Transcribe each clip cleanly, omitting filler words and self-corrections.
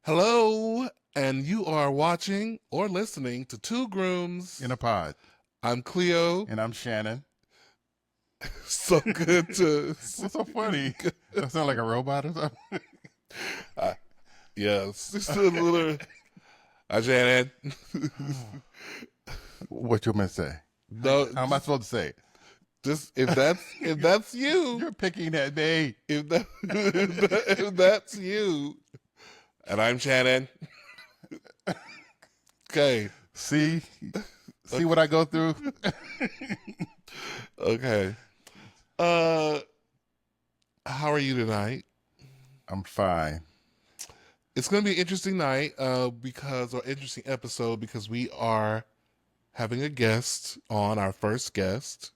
Hello, and you are watching or listening to Two Grooms in a pod. I'm Cleo. And I'm Shannon. So good to. What's so funny? That sound like a robot or something? Uh, yes, just a little. Hi, Shannon. What you meant to say? No, How am I supposed to say it? just if that's you, You're picking that day. if that's you, and I'm Shannon. Okay. See what I go through? Okay. Uh, how are you tonight? I'm fine. It's going to be an interesting night, or interesting episode because we are having a guest on, our first guest.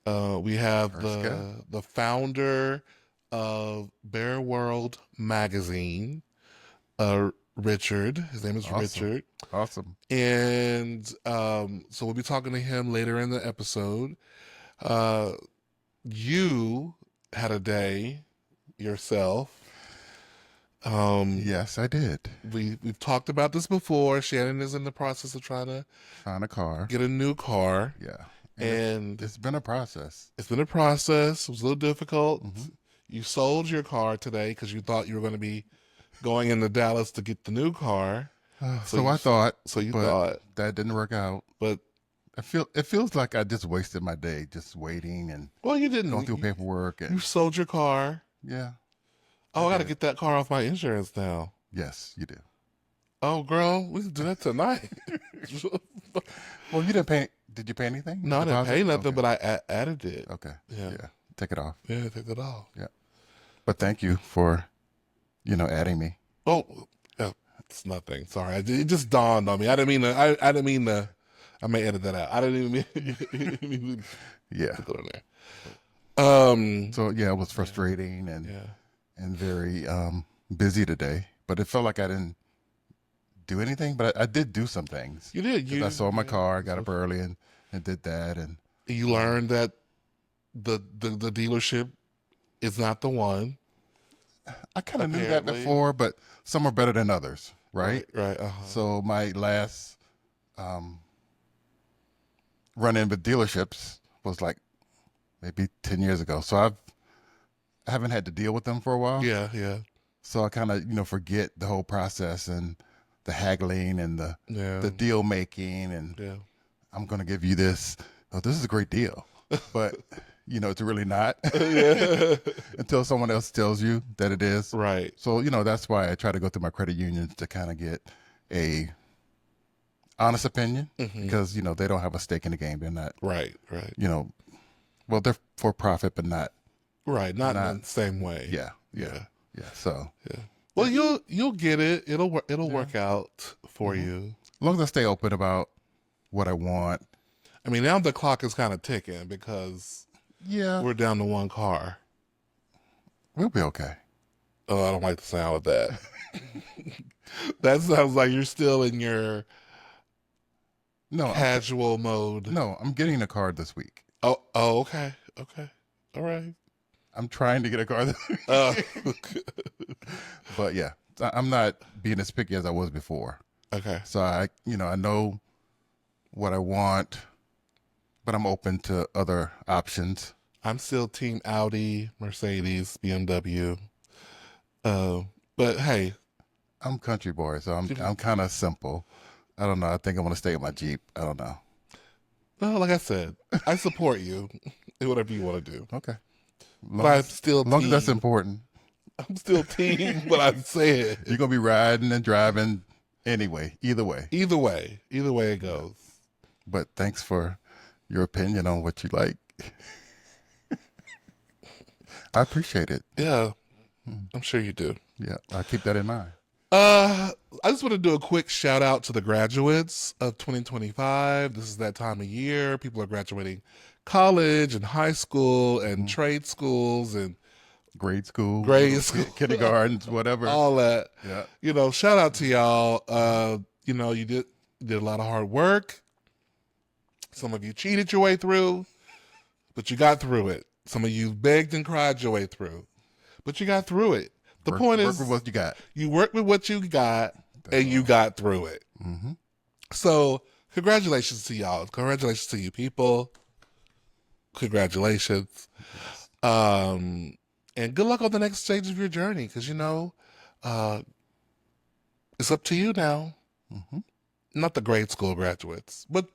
We have First guest? the founder of Bear World magazine, Richard. His name is Awesome. Richard. Awesome. And so we'll be talking to him later in the episode. You had a day yourself. Yes, I did. We've talked about this before. Shannon is in the process of trying to Find a car. get a new car. Yeah. And it's been a process. It's been a process. It was a little difficult. Mm-hmm. You sold your car today because you thought you were going to be going into Dallas to get the new car. So I thought. So you thought that didn't work out. But it feels like I just wasted my day just waiting and you didn't going through paperwork. And you sold your car. Yeah. Oh, I got to get that car off my insurance now. Yes, you do. Oh, girl, we can do that tonight. Well, you didn't pay. Did you pay anything? No, I didn't pay nothing, but I added it. Okay. Yeah. Take it off. Yeah, take it off. Yeah. But thank you for, adding me. Oh, it's nothing. Sorry, it just dawned on me. I didn't mean to. I didn't mean to. I may edit that out. I didn't even mean. Yeah. To put it in there. So yeah, it was frustrating and very busy today. But it felt like I didn't do anything. But I did do some things. You did. I sold my car, got up early, and did that. And you learned that the dealership is not the one. I kind of knew that before, but some are better than others, right? Right. Uh-huh. So my last run-in with dealerships was like maybe 10 years ago. So I haven't had to deal with them for a while. Yeah. So I kind of forget the whole process and the haggling and the deal making and I'm going to give you this. Oh, this is a great deal, but it's really not until someone else tells you that it is. Right. So that's why I try to go through my credit unions to kind of get a honest opinion because they don't have a stake in the game. They're not right. Well, they're for profit, but not in the same way. Yeah. So well, you'll get it. It'll work out for you as long as I stay open about what I want. I mean, now the clock is kind of ticking because we're down to one car. We'll be okay. Oh, I don't like the sound of that. That sounds like you're still in your casual mode. No, I'm getting a car this week. Oh, okay. All right. I'm trying to get a car this week. But yeah, I'm not being as picky as I was before. Okay. So I know what I want, but I'm open to other options. I'm still team Audi, Mercedes, BMW. But hey, I'm country boy, so I'm kind of simple. I don't know. I think I want to stay with my Jeep. I don't know. No, like I said, I support you in whatever you want to do. Okay. But I'm still long as that's important. I'm still team what I said. You're going to be riding and driving anyway, either way. Either way it goes. But thanks for your opinion on what you like. I appreciate it. Yeah, I'm sure you do. Yeah, I'll keep that in mind. I just want to do a quick shout out to the graduates of 2025. This is that time of year. People are graduating college and high school and trade schools and grade school, kindergartens, whatever. All that. Yeah. Shout out to y'all. You did a lot of hard work. Some of you cheated your way through, but you got through it. Some of you begged and cried your way through, but you got through it. The point work is, with what you got. You work with what you got, and you got through it. Mm-hmm. So, congratulations to y'all. Congratulations to you people. Congratulations. Yes. And good luck on the next stage of your journey, because it's up to you now. Mm-hmm. Not the grade school graduates, but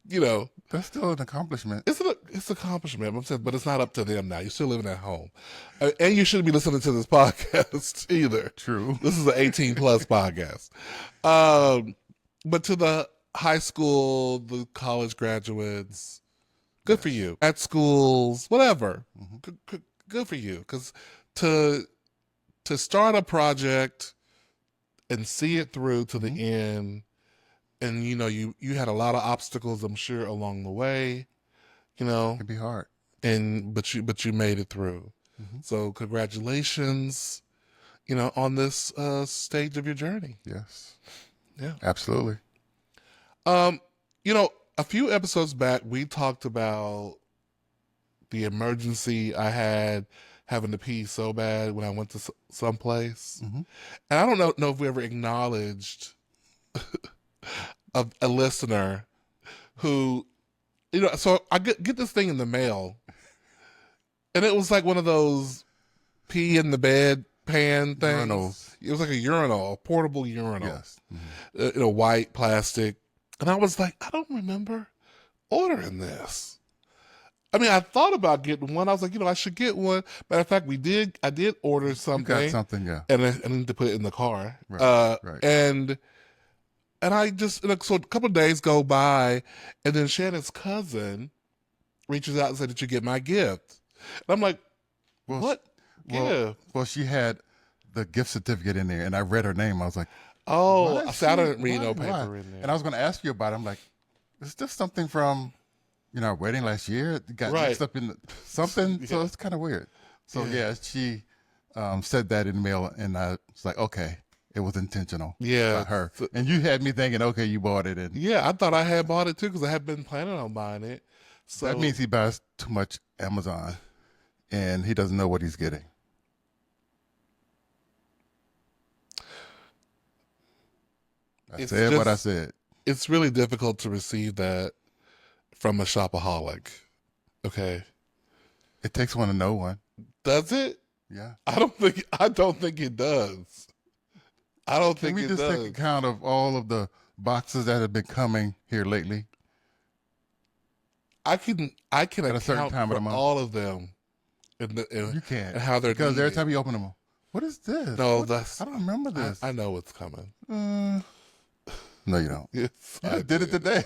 you know, that's still an accomplishment. It's an accomplishment, but it's not up to them now. You're still living at home, and you shouldn't be listening to this podcast either. True. This is an 18 plus podcast. But to the high school, the college graduates, good for you. At schools, whatever, good for you. Because to start a project and see it through to the end, and you had a lot of obstacles, I'm sure, along the way. It can be hard, but you made it through. So congratulations, on this stage of your journey. Yes. Yeah, absolutely. A few episodes back, we talked about the emergency I had having to pee so bad when I went to someplace, and I don't know if we ever acknowledged a listener who, so I get this thing in the mail, and it was like one of those pee in the bed pan things. Urinals. It was like a urinal, a portable urinal. Yes. White plastic. And I was like, I don't remember ordering this. I mean, I thought about getting one. I was like, I should get one. Matter of fact, I did order something. You got something, yeah. And I need to put it in the car. Right. And I just, so a couple of days go by, and then Shannon's cousin reaches out and said, "Did you get my gift?" And I'm like, what gift? Well, she had the gift certificate in there, and I read her name. I was like, oh, I didn't read no paper in there. And I was going to ask you about it. I'm like, is this something from, our wedding last year? It got mixed up in something, yeah. So it's kind of weird. So she said that in the mail, and I was like, okay, it was intentional. Yeah, by her. And you had me thinking, okay, you bought it, and yeah, I thought I had bought it too because I had been planning on buying it. So that means he buys too much Amazon, and he doesn't know what he's getting. I said what I said. It's really difficult to receive that from a shopaholic. Okay. It takes one to know one. Does it? Yeah. I don't think it does. I don't think it does. Can we just take account of all of the boxes that have been coming here lately? I can at a certain account time for of the month. all of them. You can't. And how they're because needed. every time you open them, what is this? No, I don't remember this. I know what's coming. No, you don't. Yes, I did it today.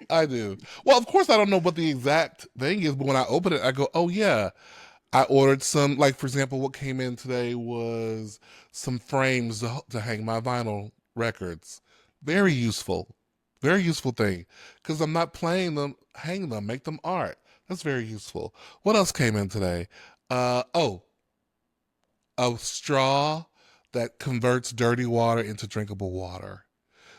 I do. Well, of course, I don't know what the exact thing is, but when I open it, I go, oh, yeah. I ordered some, like, for example, what came in today was some frames to hang my vinyl records. Very useful thing. Because I'm not playing them, hang them, make them art. That's very useful. What else came in today? A straw that converts dirty water into drinkable water,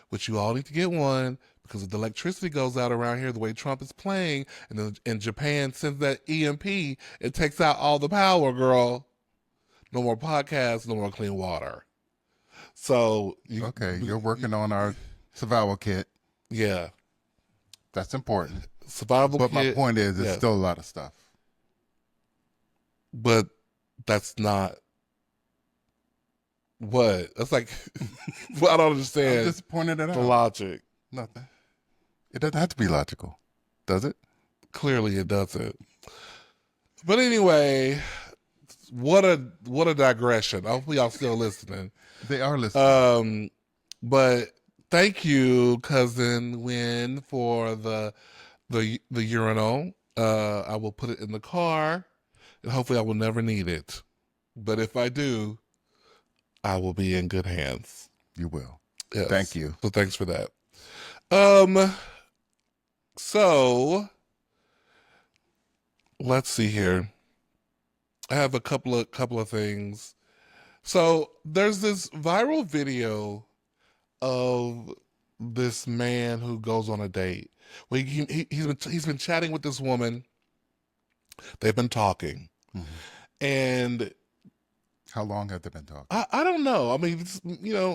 which you all need to get one because if the electricity goes out around here the way Trump is playing, and then in Japan sends that EMP, it takes out all the power, girl. No more podcasts, no more clean water. So you're working on our survival kit. Yeah, that's important. Survival kit. But my point is, it's still a lot of stuff. But that's not what. That's like, well, I don't understand. I'm just pointing it out. The logic. Nothing. It doesn't have to be logical, does it? Clearly, it doesn't. But anyway, what a digression. Hopefully, y'all still listening. They are listening. But thank you, cousin Wynn, for the urinal. I will put it in the car, and hopefully, I will never need it. But if I do, I will be in good hands. You will. Yes. Thank you. So thanks for that. So let's see here. I have a couple of things. So there's this viral video of this man who goes on a date. Well, he's been chatting with this woman. They've been talking, and How long have they been talking? I don't know. I mean,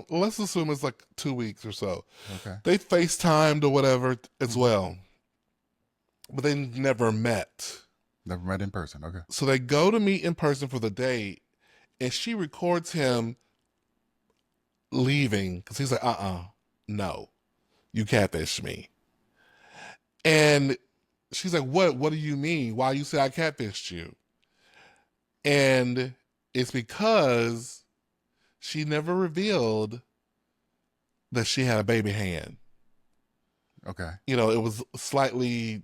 let's assume it's like 2 weeks or so. Okay. They FaceTimed or whatever as Mm-hmm. well, but they never met. Never met in person. Okay. So they go to meet in person for the date, and she records him leaving because he's like, no, you catfished me. And she's like, what do you mean? Why you say I catfished you? And it's because she never revealed that she had a baby hand. Okay. It was slightly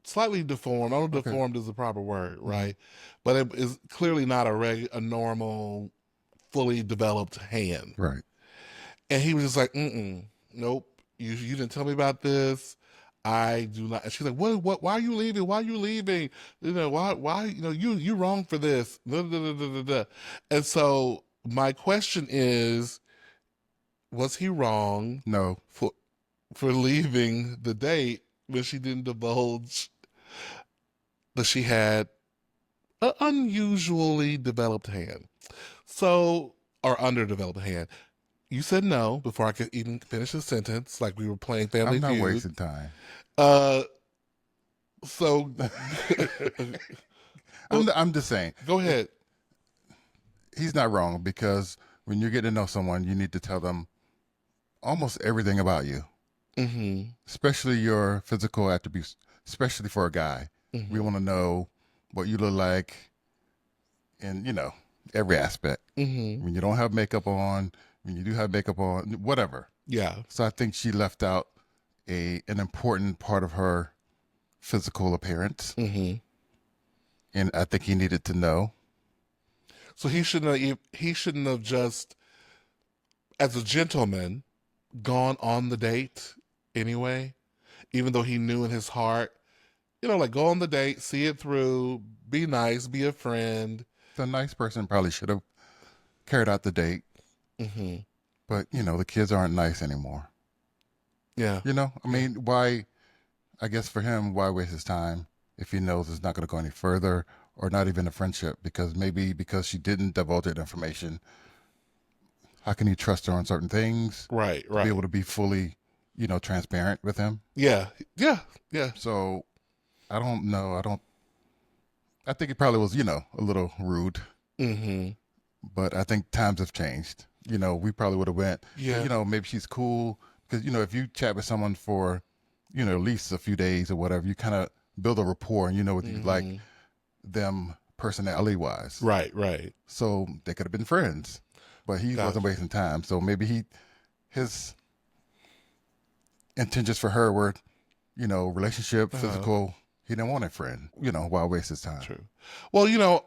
deformed. I don't know if Okay. deformed is the proper word, right? But it is clearly not a normal, fully developed hand. Right. And he was just like, nope. You didn't tell me about this. I do not. And she's like, what, why are you leaving? Why are you leaving? Why, you wrong for this. Da, da, da, da, da. And so my question is, was he wrong No. for leaving the date when she didn't divulge that she had an unusually developed hand? So, or underdeveloped hand. You said no before I could even finish the sentence, like we were playing Family I'm not Feud. wasting time. So I'm just saying. Go ahead. He's not wrong, because when you get to know someone, you need to tell them almost everything about you, especially your physical attributes, especially for a guy. We want to know what you look like in, every aspect. When you don't have makeup on, when you do have makeup on, whatever. Yeah. So I think she left out an important part of her physical appearance. And I think he needed to know. So he shouldn't have just, as a gentleman, gone on the date anyway, even though he knew in his heart, like go on the date, see it through, be nice, be a friend. The nice person probably should have carried out the date. But, the kids aren't nice anymore. Yeah. I mean, why, I guess for him, why waste his time if he knows it's not going to go any further, or not even a friendship? Because she didn't divulge that information, how can you trust her on certain things? Right. To be able to be fully, transparent with him. Yeah. So I don't know. I think it probably was, a little rude. But I think times have changed. We probably would have went, maybe she's cool. Because, if you chat with someone for, at least a few days or whatever, you kind of build a rapport, and you know what you like them personality-wise. Right. So they could have been friends. But he wasn't wasting time. So maybe his intentions for her were, relationship, physical. He didn't want a friend, why waste his time? True. Well,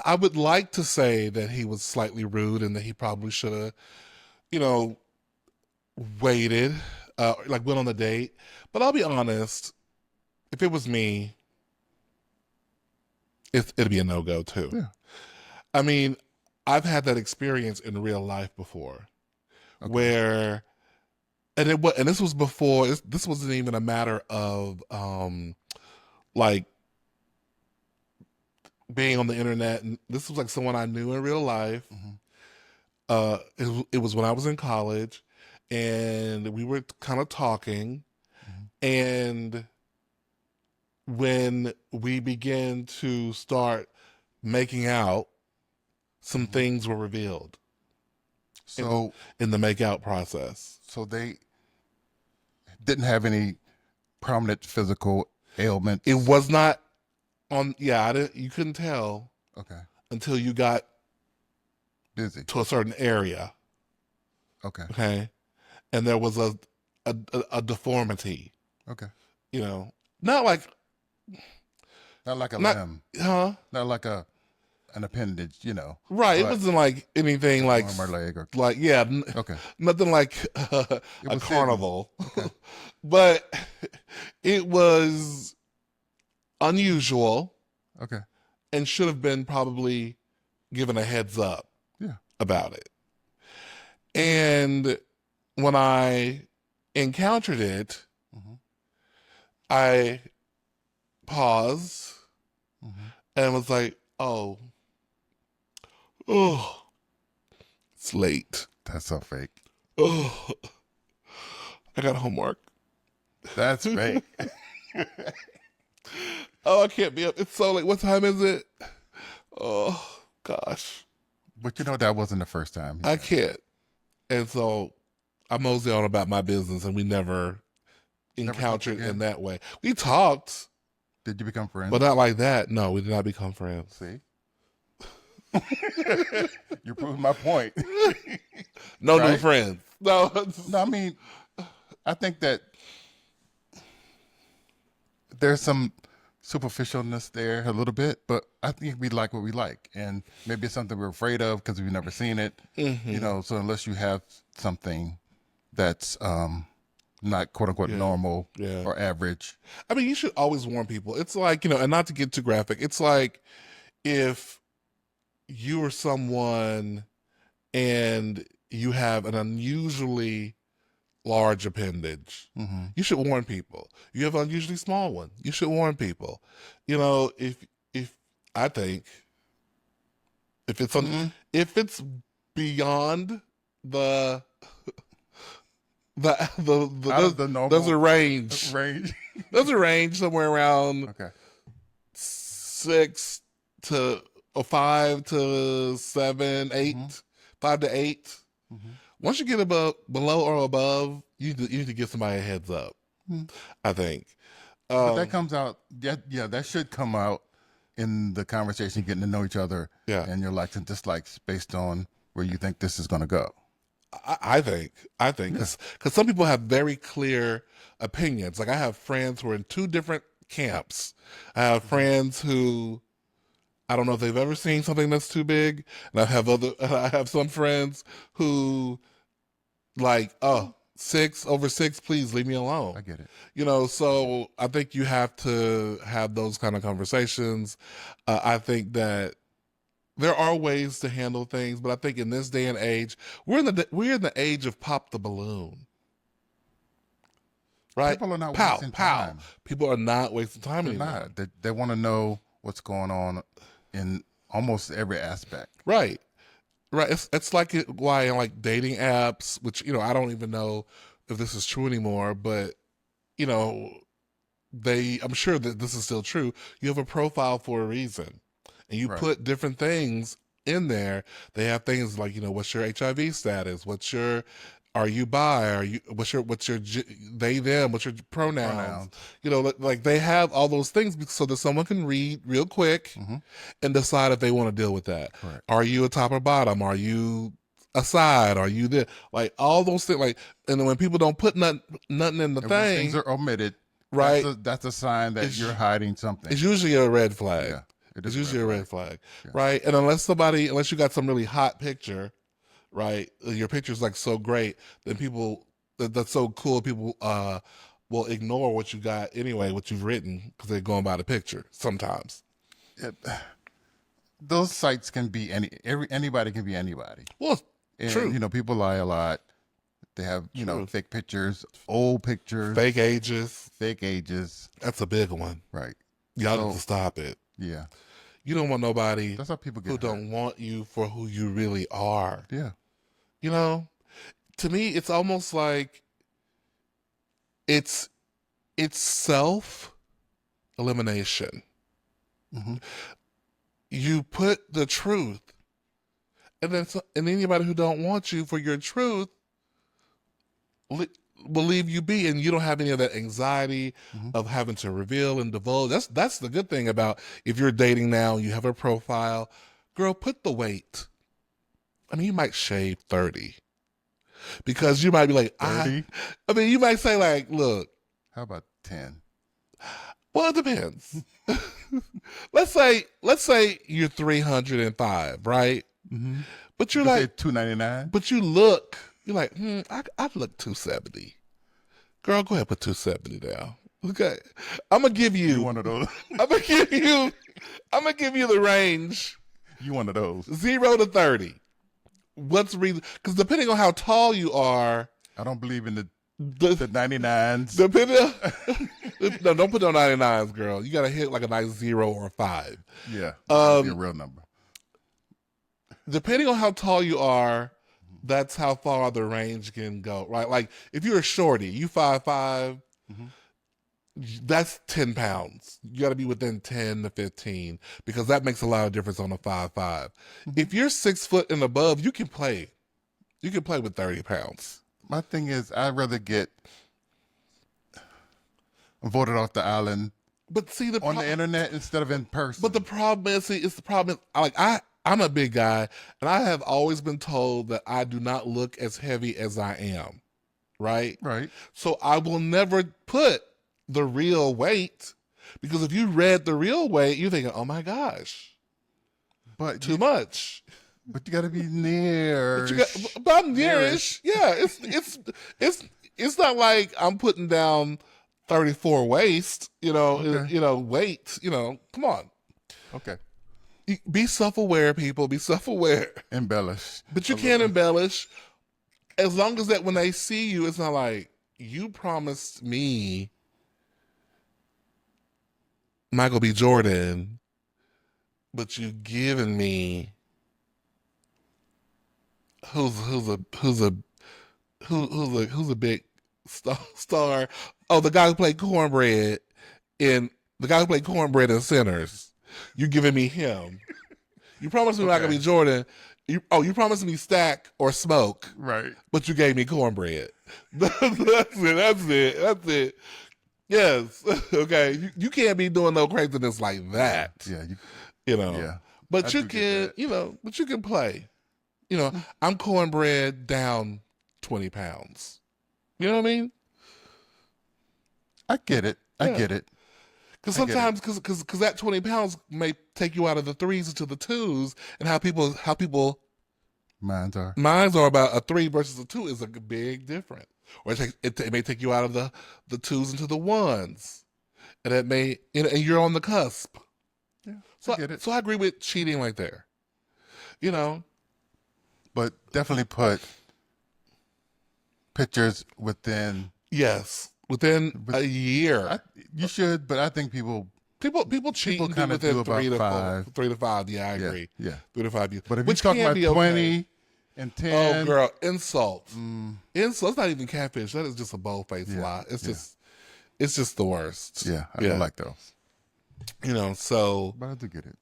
I would like to say that he was slightly rude and that he probably should have, waited, like went on the date. But I'll be honest, if it was me, it'd be a no-go too. Yeah. I mean, I've had that experience in real life before, where, and this was before. This wasn't even a matter of like being on the internet. And this was like someone I knew in real life. It was when I was in college, and we were kind of talking, and when we began to start making out, some things were revealed. So in the make out process. So they didn't have any prominent physical ailments. It was not on. Yeah, you couldn't tell. Okay. Until you got busy to a certain area. Okay. Okay. And there was a deformity. Okay. Not like a limb. Huh? Not like an appendage, Right. It wasn't like anything like arm or leg or okay. Nothing like a carnival. Okay. But it was unusual. Okay. And should have been probably given a heads up about it. And when I encountered it, I paused and was like, oh, Oh, it's late. That's so fake. Oh, I got homework. That's fake. Oh, I can't be up. It's so late. What time is it? Oh, gosh. But you know, that wasn't the first time. I can't. And so I mosey on about my business, and we never encountered in that way. We talked. Did you become friends? But not like that. No, we did not become friends. See? You're proving my point. No new friends. No. No, I mean, I think that there's some superficialness there a little bit, but I think we like what we like. And maybe it's something we're afraid of because we've never seen it. Mm-hmm. You know, so unless you have something that's not quote unquote normal or average. I mean, you should always warn people. It's like, you know, and not to get too graphic, it's like if you are someone and you have an unusually large appendage, you should warn people. You have an unusually small one, you should warn people. You know, if I think if it's if it's beyond the normal, there's a range. There's a range somewhere around 6 to 5 to 7, 8, 5 to 8. Once you get below or above, you need to give somebody a heads up. I think. But that comes out. That should come out in the conversation, getting to know each other, and your likes and dislikes based on where you think this is going to go. I think, because some people have very clear opinions. Like I have friends who are in 2 different camps. I have friends who, I don't know if they've ever seen something that's too big, and I have some friends who, like, oh, 6 over 6, please leave me alone. I get it. You know, so I think you have to have those kind of conversations. I think that there are ways to handle things, but I think in this day and age, we're in the age of pop the balloon, right? People are not wasting time. People are not wasting time They're anymore. not. They want to know what's going on in almost every aspect. Right. It's like why in like dating apps, which, you know, I don't even know if this is true anymore, but, you know, I'm sure that this is still true. You have a profile for a reason. And you put different things in there. They have things like, you know, what's your HIV status? Are you bi? What's your they, them? What's your pronouns? You know, like they have all those things so that someone can read real quick and decide if they want to deal with that. Correct. Are you a top or bottom? Are you a side? Are you there? Like all those things. Like, and then when people don't put nothing in the thing, things are omitted. Right. That's a sign that you're hiding something. It's usually a red flag. Yeah. It's usually a red flag, right? And unless you got some really hot picture, right? Your picture's like so great, then that's so cool. People will ignore what you got anyway, what you've written, because they're going by the picture sometimes. Those sites can be anybody can be anybody. Well, true. You know, people lie a lot. They have, you know, fake pictures, old pictures, fake ages. That's a big one, right? Y'all need to stop it. Yeah. You don't want nobody That's how people get who don't want you for who you really are. Yeah. You know, to me, it's almost like it's self-elimination. You put the truth, and anybody who don't want you for your truth will leave you be, and you don't have any of that anxiety of having to reveal and divulge. That's the good thing about if you're dating now and you have a profile. Girl, put the weight. I mean, you might shave 30 because you might be like, 30? I mean, you might say like, look. How about 10? Well, it depends. let's say you're 305, right? But you're like 299. But you're like, I'd look 270. Girl, go ahead and put 270 down. Okay. I'm gonna give you one of those. I'm gonna give you the range. You one of those. 0 to 30. What's the reason? Because depending on how tall you are, I don't believe in the 99s. No, don't put no 99s, girl. You gotta hit like a nice 0 or a 5. Yeah, be a real number. depending on how tall you are, that's how far the range can go, right? Like if you're a shorty, you 5'5", that's 10 pounds. You got to be within 10 to 15 because that makes a lot of difference on a 5'5". If you're 6 foot and above, you can play. You can play with 30 pounds. My thing is, I'd rather get voted off the island, but see on the internet instead of in person. But the problem is, it's the problem. I'm a big guy, and I have always been told that I do not look as heavy as I am. Right. Right. So I will never put the real weight, because if you read the real weight, you're thinking, oh my gosh, but too much. But you got to be near. But I'm nearish. Yeah, it's not like I'm putting down 34 waist. Weight. Come on. Okay. Be self-aware, people. Be self-aware. Embellish. But you can't embellish, as long as that when they see you, it's not like you promised me Michael B. Jordan, but you given me who's a big star. Oh, the guy who played Cornbread in Sinners. You giving me him. You promised me Michael B. Jordan. You promised me Stack or Smoke. Right. But you gave me Cornbread. That's it. Yes. Okay. You can't be doing no craziness like that. Yeah. Yeah. But you can play. I'm Cornbread down 20 pounds. You know what I mean? I get it. I get it. Because sometimes, because that 20 pounds may take you out of the 3s into the 2s, and how people minds are about a 3 versus a 2 is a big difference. Or it may take you out of the 2s into the 1s, and it may, and you're on the cusp. Yeah, so I get it. So I agree with cheating right there. But definitely put pictures within. Yes. Within a year. You should, but I think people cheat within 3 to 5. Yeah, I agree. Yeah. 3 to 5 years. But if you're talking about 20 and 10. Oh, girl, insults. Insults, not even catfish. That is just a bold-faced lie. It's just the worst. Yeah, I don't like those. So. But I do get it.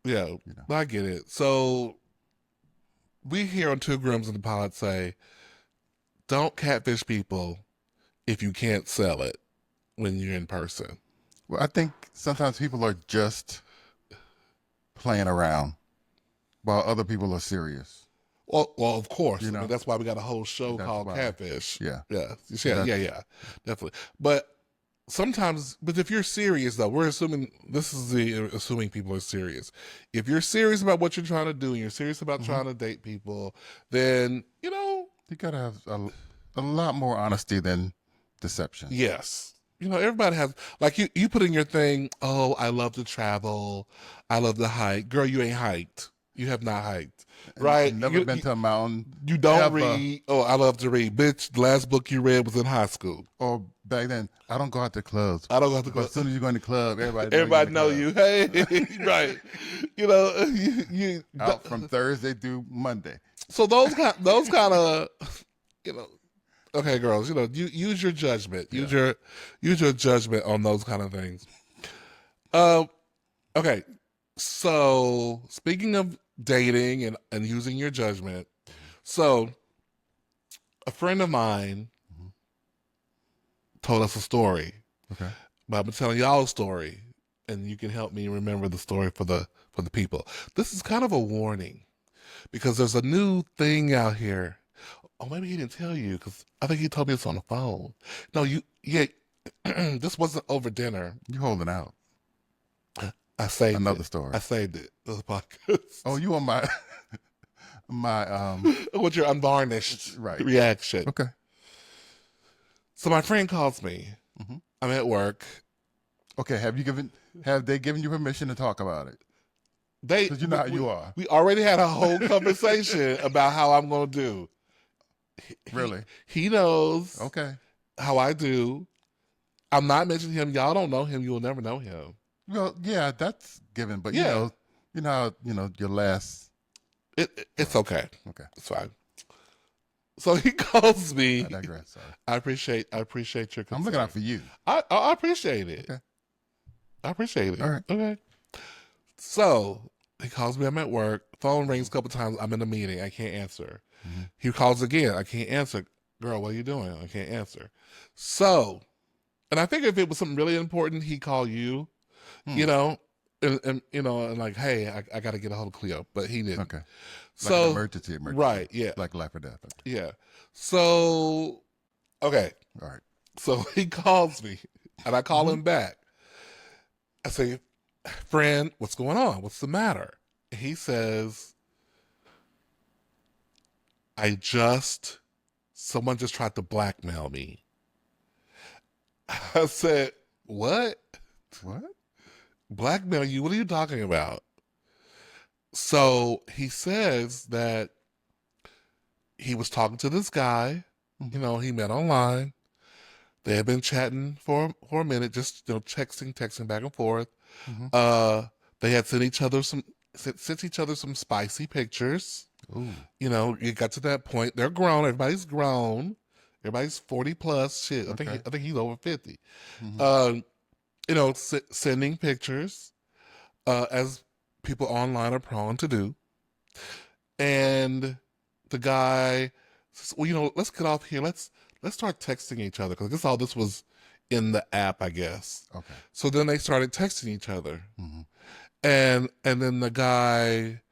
Yeah, I get it. So we here on 2 Grams in the Pod say, don't catfish people if you can't sell it when you're in person. Well, I think sometimes people are just playing around while other people are serious. Well, of course. I mean, that's why we got a whole show called Catfish. Yeah, definitely. But sometimes, if you're serious, though, we're assuming assuming people are serious. If you're serious about what you're trying to do and you're serious about trying to date people, then you gotta have a lot more honesty than deception. Yes. Everybody has, like, you put in your thing, oh, I love to travel, I love to hike. Girl, you ain't hiked. You have not hiked. Right? Never been to a mountain. You don't read. Oh, I love to read. Bitch, the last book you read was in high school. Or back then, I don't go out to clubs. I don't go out to clubs. As soon as you go in the club, everybody know you. Hey, right. You out from Thursday through Monday. So those kind of, okay, girls, you use your judgment. Use your judgment on those kind of things. Okay. So speaking of dating and using your judgment, so a friend of mine told us a story. Okay. But I've been telling y'all a story, and you can help me remember the story for the people. This is kind of a warning, because there's a new thing out here. Oh, maybe he didn't tell you, because I think he told me this on the phone. No, this wasn't over dinner. You holding out. I saved another story. I saved it. This podcast. Oh, you on my what's your unvarnished reaction? Okay. So my friend calls me. I'm at work. Okay. Have they given you permission to talk about it? Because you know how you are. We already had a whole conversation about how I'm going to do. Really? He knows. Okay. How I do. I'm not mentioning him. Y'all don't know him. You will never know him. Well, yeah, that's given. But you know, your last It's okay. Okay. It's fine. So he calls me. I digress. Sorry. I appreciate your concern. I'm looking out for you. I appreciate it. Okay. I appreciate it. All right. Okay. So he calls me. I'm at work. Phone rings a couple times. I'm in a meeting. I can't answer. Mm-hmm. He calls again. I can't answer. Girl, what are you doing? I can't answer. So, and I think if it was something really important, he'd call you. You know, and you know, and like, hey, I got to get a hold of Cleo, but he didn't. Okay. Like so an emergency. Right. Yeah. Like life or death. Okay. Yeah. So, okay. All right. So he calls me, and I call him back. I say, friend, what's going on? What's the matter? He says, someone just tried to blackmail me. I said, what? What? Blackmail you? What are you talking about? So he says that he was talking to this guy, you know, he met online. They had been chatting for a minute, just texting back and forth. They had sent each other some spicy pictures. Ooh. You know, it got to that point. They're grown. Everybody's grown. Everybody's 40 plus. Shit, I think he's over 50. You know, sending pictures, as people online are prone to do. And the guy says, well, you know, let's get off here. Let's start texting each other, because I guess all this was in the app, I guess. Okay. So then they started texting each other, and then the guy,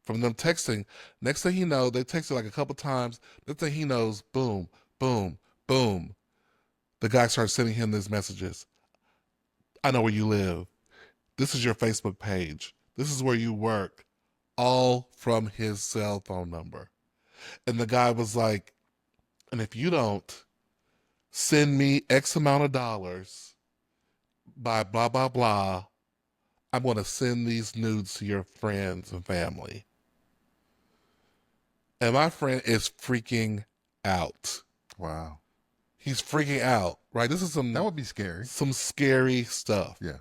from them texting, next thing he knows, they texted like a couple times. Next thing he knows, boom, boom, boom. The guy starts sending him these messages. I know where you live. This is your Facebook page. This is where you work. All from his cell phone number. And the guy was like, and if you don't send me X amount of dollars by blah, blah, blah, I'm going to send these nudes to your friends and family. And my friend is freaking out. Wow. He's freaking out, right? That would be scary. Some scary stuff. Yeah.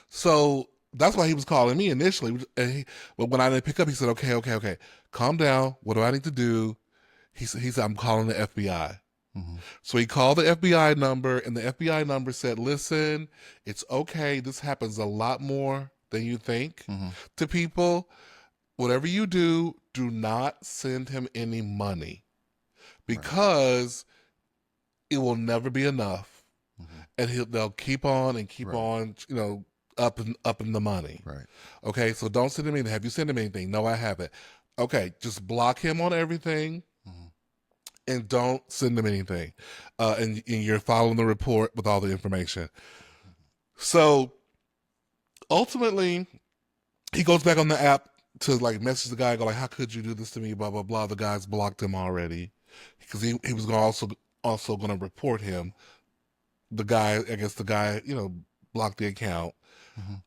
So that's why he was calling me initially. But when I didn't pick up, he said, okay. Calm down. What do I need to do? He said, I'm calling the FBI. So he called the FBI number, and the FBI number said, listen, it's okay. This happens a lot more than you think to people. Whatever you do not send him any money, because it will never be enough. And they'll keep on and keep on, you know, up in the money. Right. Okay, so don't send him anything. Have you sent him anything? No, I haven't. Okay, just block him on everything. And don't send him anything. And you're following the report with all the information. So ultimately, he goes back on the app to like message the guy, go like, how could you do this to me? Blah, blah, blah. The guy's blocked him already, because he was also going to report him. The guy, you know, blocked the account.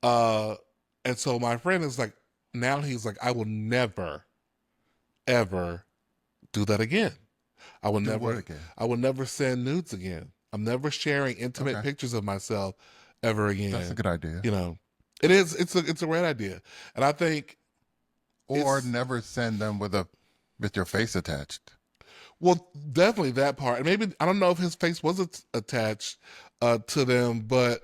And so my friend is like, now he's like, I will never, ever do that again. I will never send nudes again. I'm never sharing intimate pictures of myself ever again. That's a good idea. You know, it is. It's a great idea, and I think, or never send them with your face attached. Well, definitely that part. And maybe, I don't know if his face was attached to them, but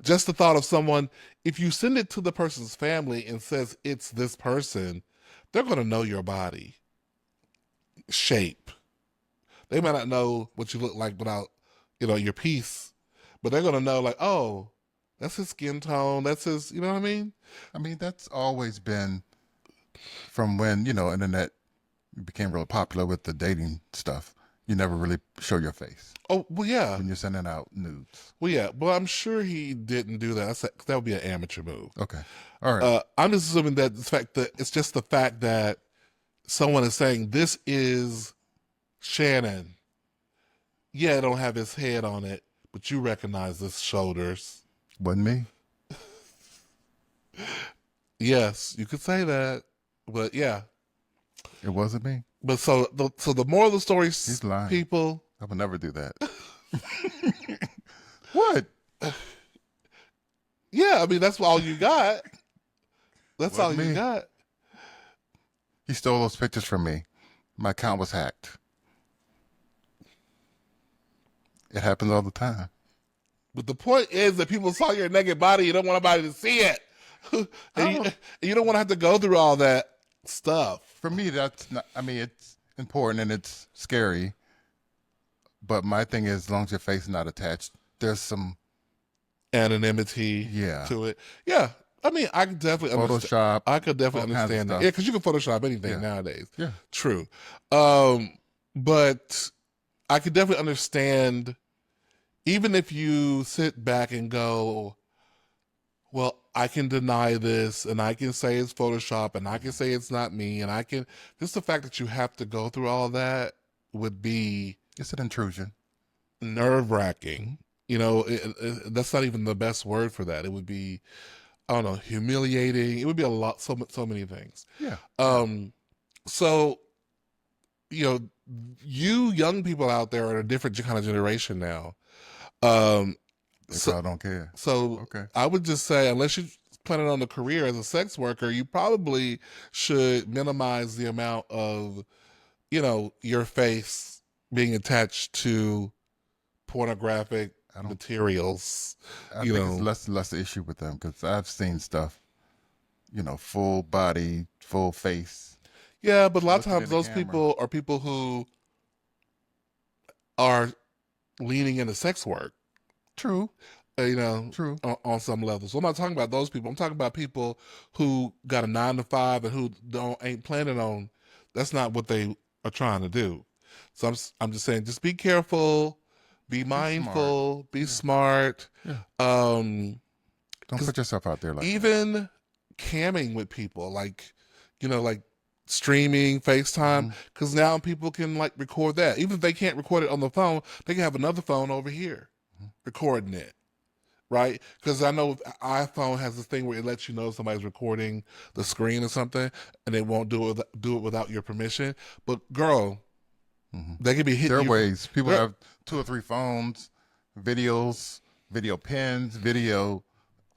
just the thought of someone, if you send it to the person's family and says it's this person, they're going to know your body shape. They might not know what you look like without, you know, your piece, but they're going to know like, oh, that's his skin tone. That's his, you know what I mean? I mean, that's always been from when, you know, internet became really popular with the dating stuff. You never really show your face. Oh, well, yeah. When you're sending out nudes. Well, yeah. Well, I'm sure he didn't do that. That would be an amateur move. Okay. All right. I'm just assuming that it's just the fact that someone is saying, this is Schannon. Yeah, it don't have his head on it, but you recognize his shoulders. Wasn't me? Yes, you could say that. But yeah. It wasn't me. But so the moral of the story, he's lying. People, I would never do that. What? Yeah, I mean that's all you got. That's all Wasn't you me. got. He stole those pictures from me. My account was hacked. It happens all the time. But the point is that people saw your naked body. You don't want anybody to see it, and you don't want to have to go through all that stuff. For me, that's not. I mean, it's important and it's scary. But my thing is, as long as your face is not attached, there's some Anonymity to it. Yeah. I mean, I could definitely Photoshop. I could definitely understand that. Yeah, because you can Photoshop anything nowadays. Yeah. True. But I could definitely understand, even if you sit back and go, well, I can deny this and I can say it's Photoshop and I can say it's not me and I can, just the fact that you have to go through all that would be. It's an intrusion. Nerve-wracking. You know, that's not even the best word for that. It would be, I don't know, humiliating. It would be a lot, so many things. Yeah. So, you know, you young people out there are a different kind of generation now. So I don't care. So okay. I would just say, unless you're planning on a career as a sex worker, you probably should minimize the amount of, you know, your face being attached to pornographic materials. I think it's less issue with them because I've seen stuff, you know, full body, full face. Yeah, but a lot of times those people are people who are leaning into sex work. True. You know, true. On some levels. So I'm not talking about those people. I'm talking about people who got a 9-to-5 and who ain't planning on. That's not what they are trying to do. So I'm just saying, just be careful. Be mindful, be smart. Yeah. Don't put yourself out there like even that. Camming with people, like, you know, like streaming, FaceTime, because now people can like record that. Even if they can't record it on the phone, they can have another phone over here recording it, right? Because I know iPhone has this thing where it lets you know if somebody's recording the screen or something, and they won't do it without your permission. But girl, they could be hitting. There are ways. People have 2 or 3 phones, videos, video pins, video,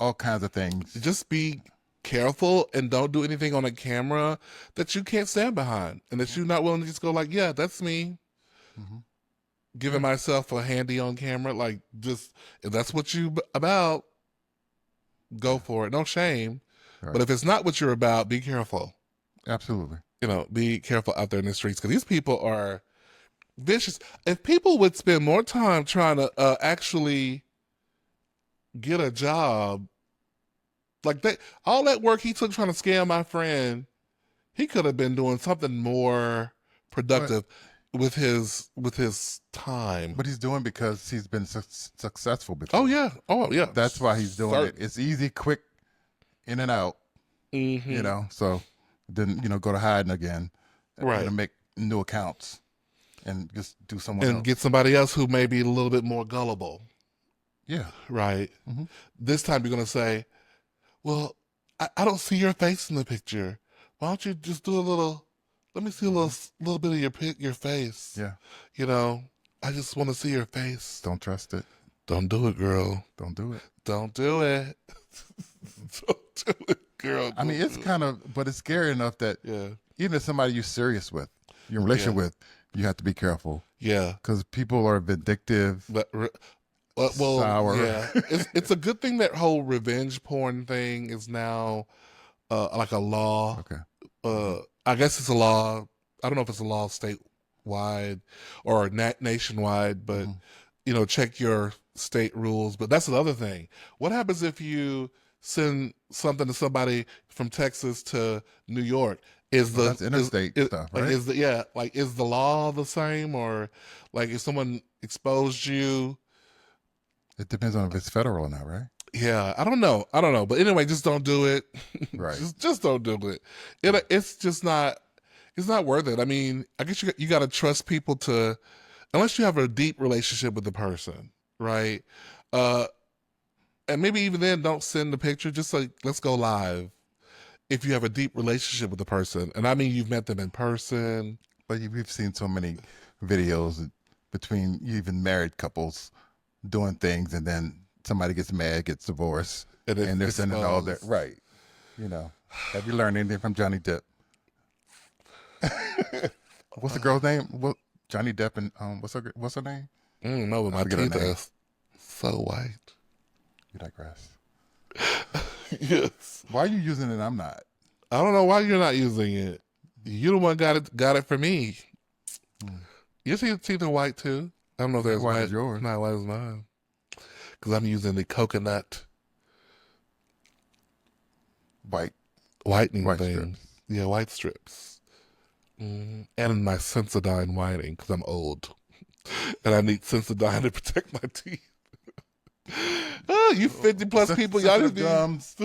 all kinds of things. Just be careful and don't do anything on a camera that you can't stand behind, and that you're not willing to just go like, yeah, that's me. Giving myself a handy on camera, like, just if that's what you about, go for it. No shame. Right. But if it's not what you're about, be careful. Absolutely. You know, be careful out there in the streets because these people are vicious. If people would spend more time trying to actually get a job, like all that work he took trying to scam my friend, he could have been doing something more productive with his time. But he's doing because he's been successful before. Oh yeah. That's why he's doing it. It's easy, quick, in and out. You know, so then go to hiding again, right? And make new accounts. And just do someone else. Get somebody else who may be a little bit more gullible. Yeah. Right. This time you're going to say, well, I don't see your face in the picture. Why don't you just do a little, let me see a little bit of your face. Yeah. You know, I just want to see your face. Don't trust it. Don't do it, girl. Don't do it. Don't do it. Don't do it, girl. I mean, it's kind of, but it's scary enough that even if somebody you're serious with, you're in a relationship with, you have to be careful. Yeah. Because people are vindictive. Sour. Yeah. It's a good thing that whole revenge porn thing is now like a law. Okay. I guess it's a law. I don't know if it's a law statewide or nationwide, but check your state rules. But that's another thing. What happens if you send something to somebody from Texas to New York? That's interstate stuff, right? Is the law the same, or like if someone exposed you? It depends on if it's federal or not, right? Yeah, I don't know. But anyway, just don't do it. Right. just don't do it. It's just not. It's not worth it. I mean, I guess you got to trust people unless you have a deep relationship with the person, right? And maybe even then, don't send the picture. Just like, let's go live. If you have a deep relationship with the person, and I mean you've met them in person. But we've seen so many videos between even married couples doing things and then somebody gets mad, gets divorced, and they're sending all that. Right. You know, have you learned anything from Johnny Depp? What's the girl's name? What Johnny Depp and what's her name? No, but my teeth are so white. You digress. Yes. Why are you using it? I'm not. I don't know why you're not using it. You the one got it for me. Your teeth are white too. I don't know if they're as white as yours. Not white as mine. Because I'm using the coconut whitening thing. Strips. Yeah, white strips. And my Sensodyne whitening because I'm old. And I need Sensodyne to protect my teeth. Oh, you 50 plus people, y'all just gums.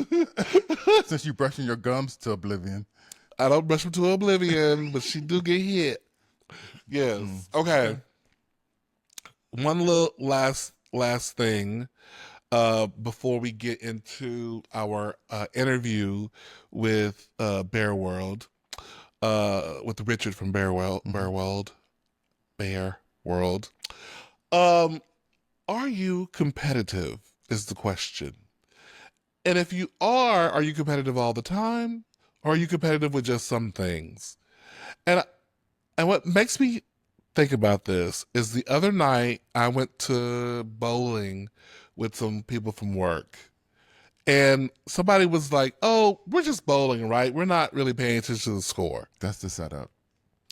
Since you brushing your gums to oblivion. I don't brush them to oblivion, but she do get hit. Yes. Okay. One little last thing before we get into our interview with Bear World, with Richard from Bear World. Are you competitive is the question. And if you are you competitive all the time? Or are you competitive with just some things? And what makes me think about this is the other night I went to bowling with some people from work. And somebody was like, oh, we're just bowling, right? We're not really paying attention to the score. That's the setup.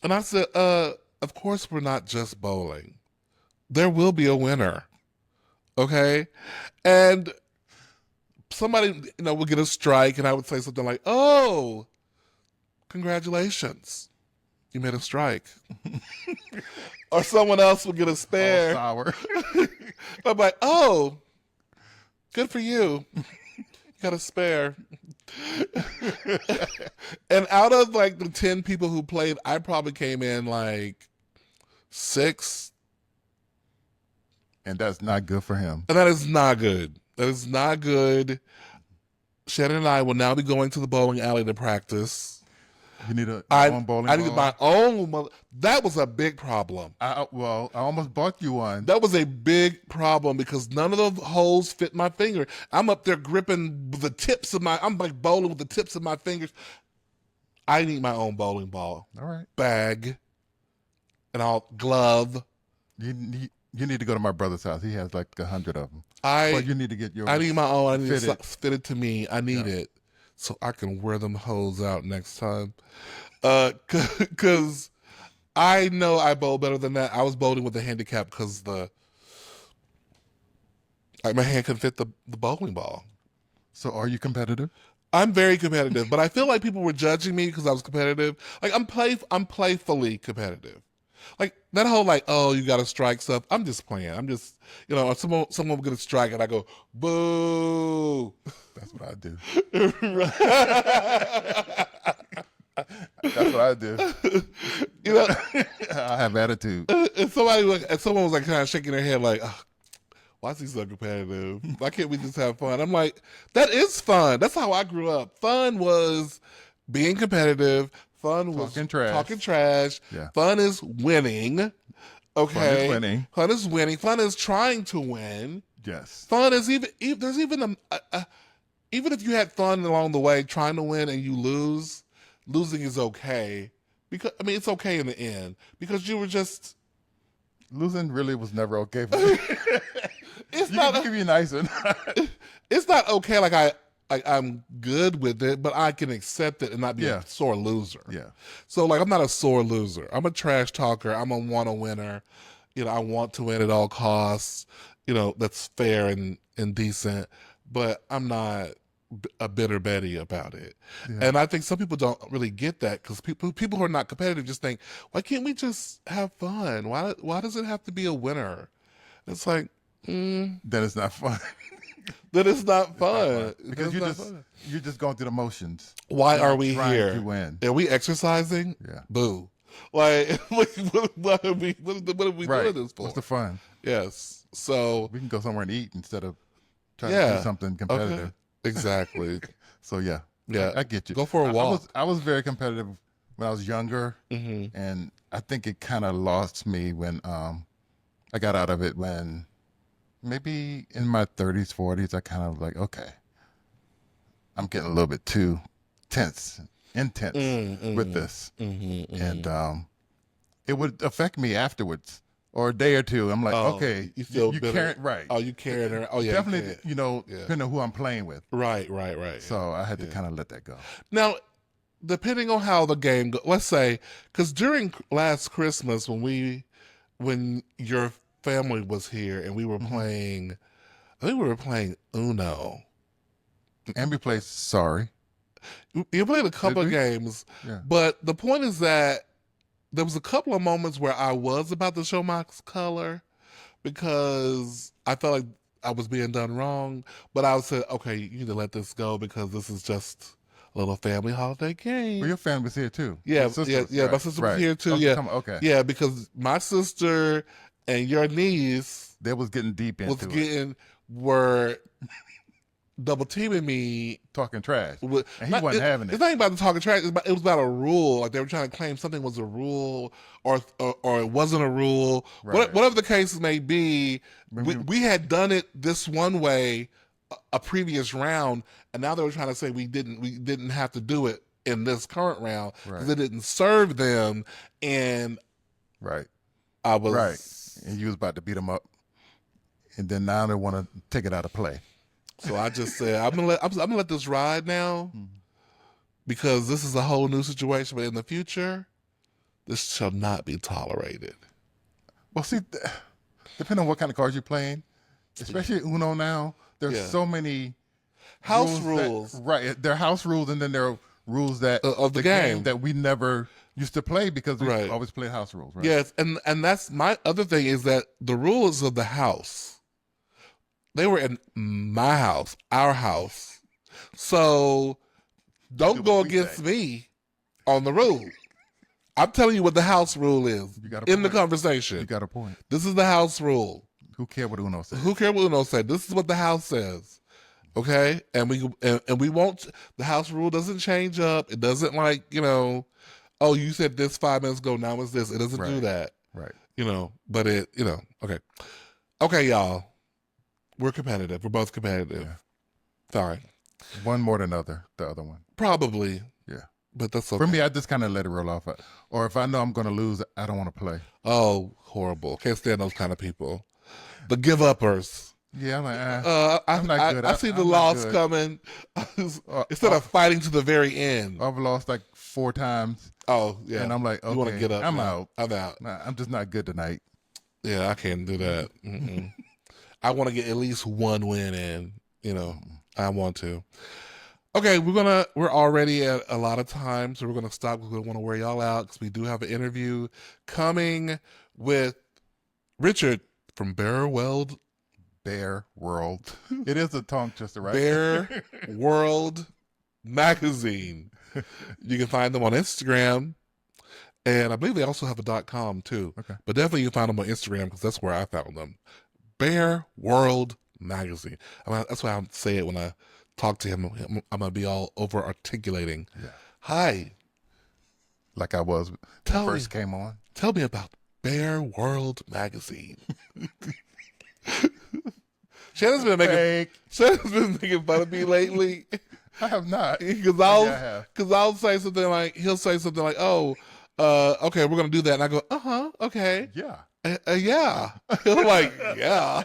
And I said, of course we're not just bowling. There will be a winner. Okay? And somebody, would get a strike and I would say something like, oh, congratulations. You made a strike. Or someone else would get a spare. All sour. I'm like, oh, good for you. You got a spare. And out of like the 10 people who played, I probably came in like 6. And that's not good for him. And that is not good. That is not good. Shannon and I will now be going to the bowling alley to practice. You need your own bowling ball? I need my own. That was a big problem. I almost bought you one. That was a big problem because none of the holes fit my finger. I'm up there gripping the tips of I'm like bowling with the tips of my fingers. I need my own bowling ball. All right. Bag. And glove. You need to go to my brother's house. He has like 100 of them. But you need to get yours. I need my own. I need it fitted to me. I need it so I can wear them hoes out next time. Because I know I bowl better than that. I was bowling with a handicap because my hand couldn't fit the bowling ball. So are you competitive? I'm very competitive, but I feel like people were judging me because I was competitive. Like I'm playfully competitive. Like that whole like, oh, you got to strike stuff. I'm just playing. I'm just, someone will get a strike and I go, boo. That's what I do. That's what I do. I have attitude. And someone was like kind of shaking their head like, oh, why is he so competitive? Why can't we just have fun? I'm like, that is fun. That's how I grew up. Fun was being competitive. Fun was talking trash. Yeah. Fun is winning. Okay. Fun is winning. Fun is winning. Fun is trying to win. Yes. Fun is there's even even if you had fun along the way trying to win and you lose, losing is okay. Because it's okay in the end because you were just losing. Really was never okay for me. It's not give you nicer. It's not okay. Like I'm good with it, but I can accept it and not be a sore loser. Yeah. So like I'm not a sore loser. I'm a trash talker. I'm a winner. I want to win at all costs. That's fair and decent. But I'm not a bitter Betty about it. Yeah. And I think some people don't really get that because people who are not competitive just think, why can't we just have fun? Why does it have to be a winner? It's like, then it's not fun. Then it's not fun. Because you're just going through the motions. Why are we here? To win. Are we exercising? Yeah. Boo. Like, what are we doing this for? What's the fun? Yes. So we can go somewhere and eat instead of trying to do something competitive. Okay. Exactly. So yeah, I get you. Go for a walk. I was very competitive when I was younger, and I think it kind of lost me when I got out of it when maybe in my 30s, 40s, I kind of like, okay, I'm getting a little bit too intense with this. And it would affect me afterwards or a day or two. I'm like, Oh, okay, you feel you bitter. can't, right. Oh, you carrying her. Oh, yeah. Definitely, Yeah. depending on who I'm playing with. Right. So I had to kind of let that go. Now, depending on how the game goes, let's say, because during last Christmas when your family was here and we were playing, I think we were playing Uno. And we played Sorry. You played a couple of games, but the point is that there was a couple of moments where I was about to show my color because I felt like I was being done wrong. But I said, okay, you need to let this go because this is just a little family holiday game. Well, your family's here too. Yeah, my sister was here too. Okay. Yeah, because my sister and your niece, they was getting deep into were double teaming me, talking trash, and he wasn't having it. It's not even about the talking trash. It was about a rule. Like they were trying to claim something was a rule, or it wasn't a rule. Right. Whatever the case may be, we had done it this one way a previous round, and now they were trying to say we didn't have to do it in this current round because it didn't serve them. And I was and you was about to beat them up, and then now they want to take it out of play. So I just said, I'm gonna let this ride now because this is a whole new situation. But in the future, this shall not be tolerated. Well, see, depending on what kind of cards you're playing, especially Uno now, there's so many house rules. There are house rules, and then there are rules that of the game that we never used to play because we always played house rules. Right? Yes, and that's my other thing is that the rules of the house. They were in my house, our house. So don't go against me on the rule. I'm telling you what the house rule is in the conversation. You got a point. This is the house rule. Who cares what Uno says? Who cares what Uno said? This is what the house says. Okay? And we won't, the house rule doesn't change up. It doesn't oh, you said this 5 minutes ago, now it's this. It doesn't do that. Right. But okay. Okay, y'all. We're competitive. We're both competitive. Yeah. Sorry. One more than the other one. Probably. Yeah. But that's okay. For me, I just kind of let it roll off. Or if I know I'm going to lose, I don't want to play. Oh, horrible. Can't stand those kind of people. The give-uppers. Yeah, I'm like, I'm not good. I see the loss coming. Instead of fighting to the very end. I've lost like 4 times. Oh, yeah. And I'm like, okay, you want to get up? I'm out. I'm out. Nah, I'm just not good tonight. Yeah, I can't do that. I want to get at least one win in, I want to. Okay, we're already at a lot of time, so we're going to stop because we don't want to wear y'all out because we do have an interview coming with Richard from Bear World. It is a tongue twister, right? Bear World Magazine. You can find them on Instagram. And I believe they also have a .com too. Okay. But definitely you can find them on Instagram because that's where I found them. Bear World Magazine. That's why I say it when I talk to him. I'm going to be all over articulating. Yeah. Hi. Like I was when I first came on. Tell me about Bear World Magazine. Shannon's been making fun of me lately. I have not. Because I'll say something like, he'll say something like, oh, okay, we're going to do that. And I go, okay. Yeah. Yeah. I'm like, yeah.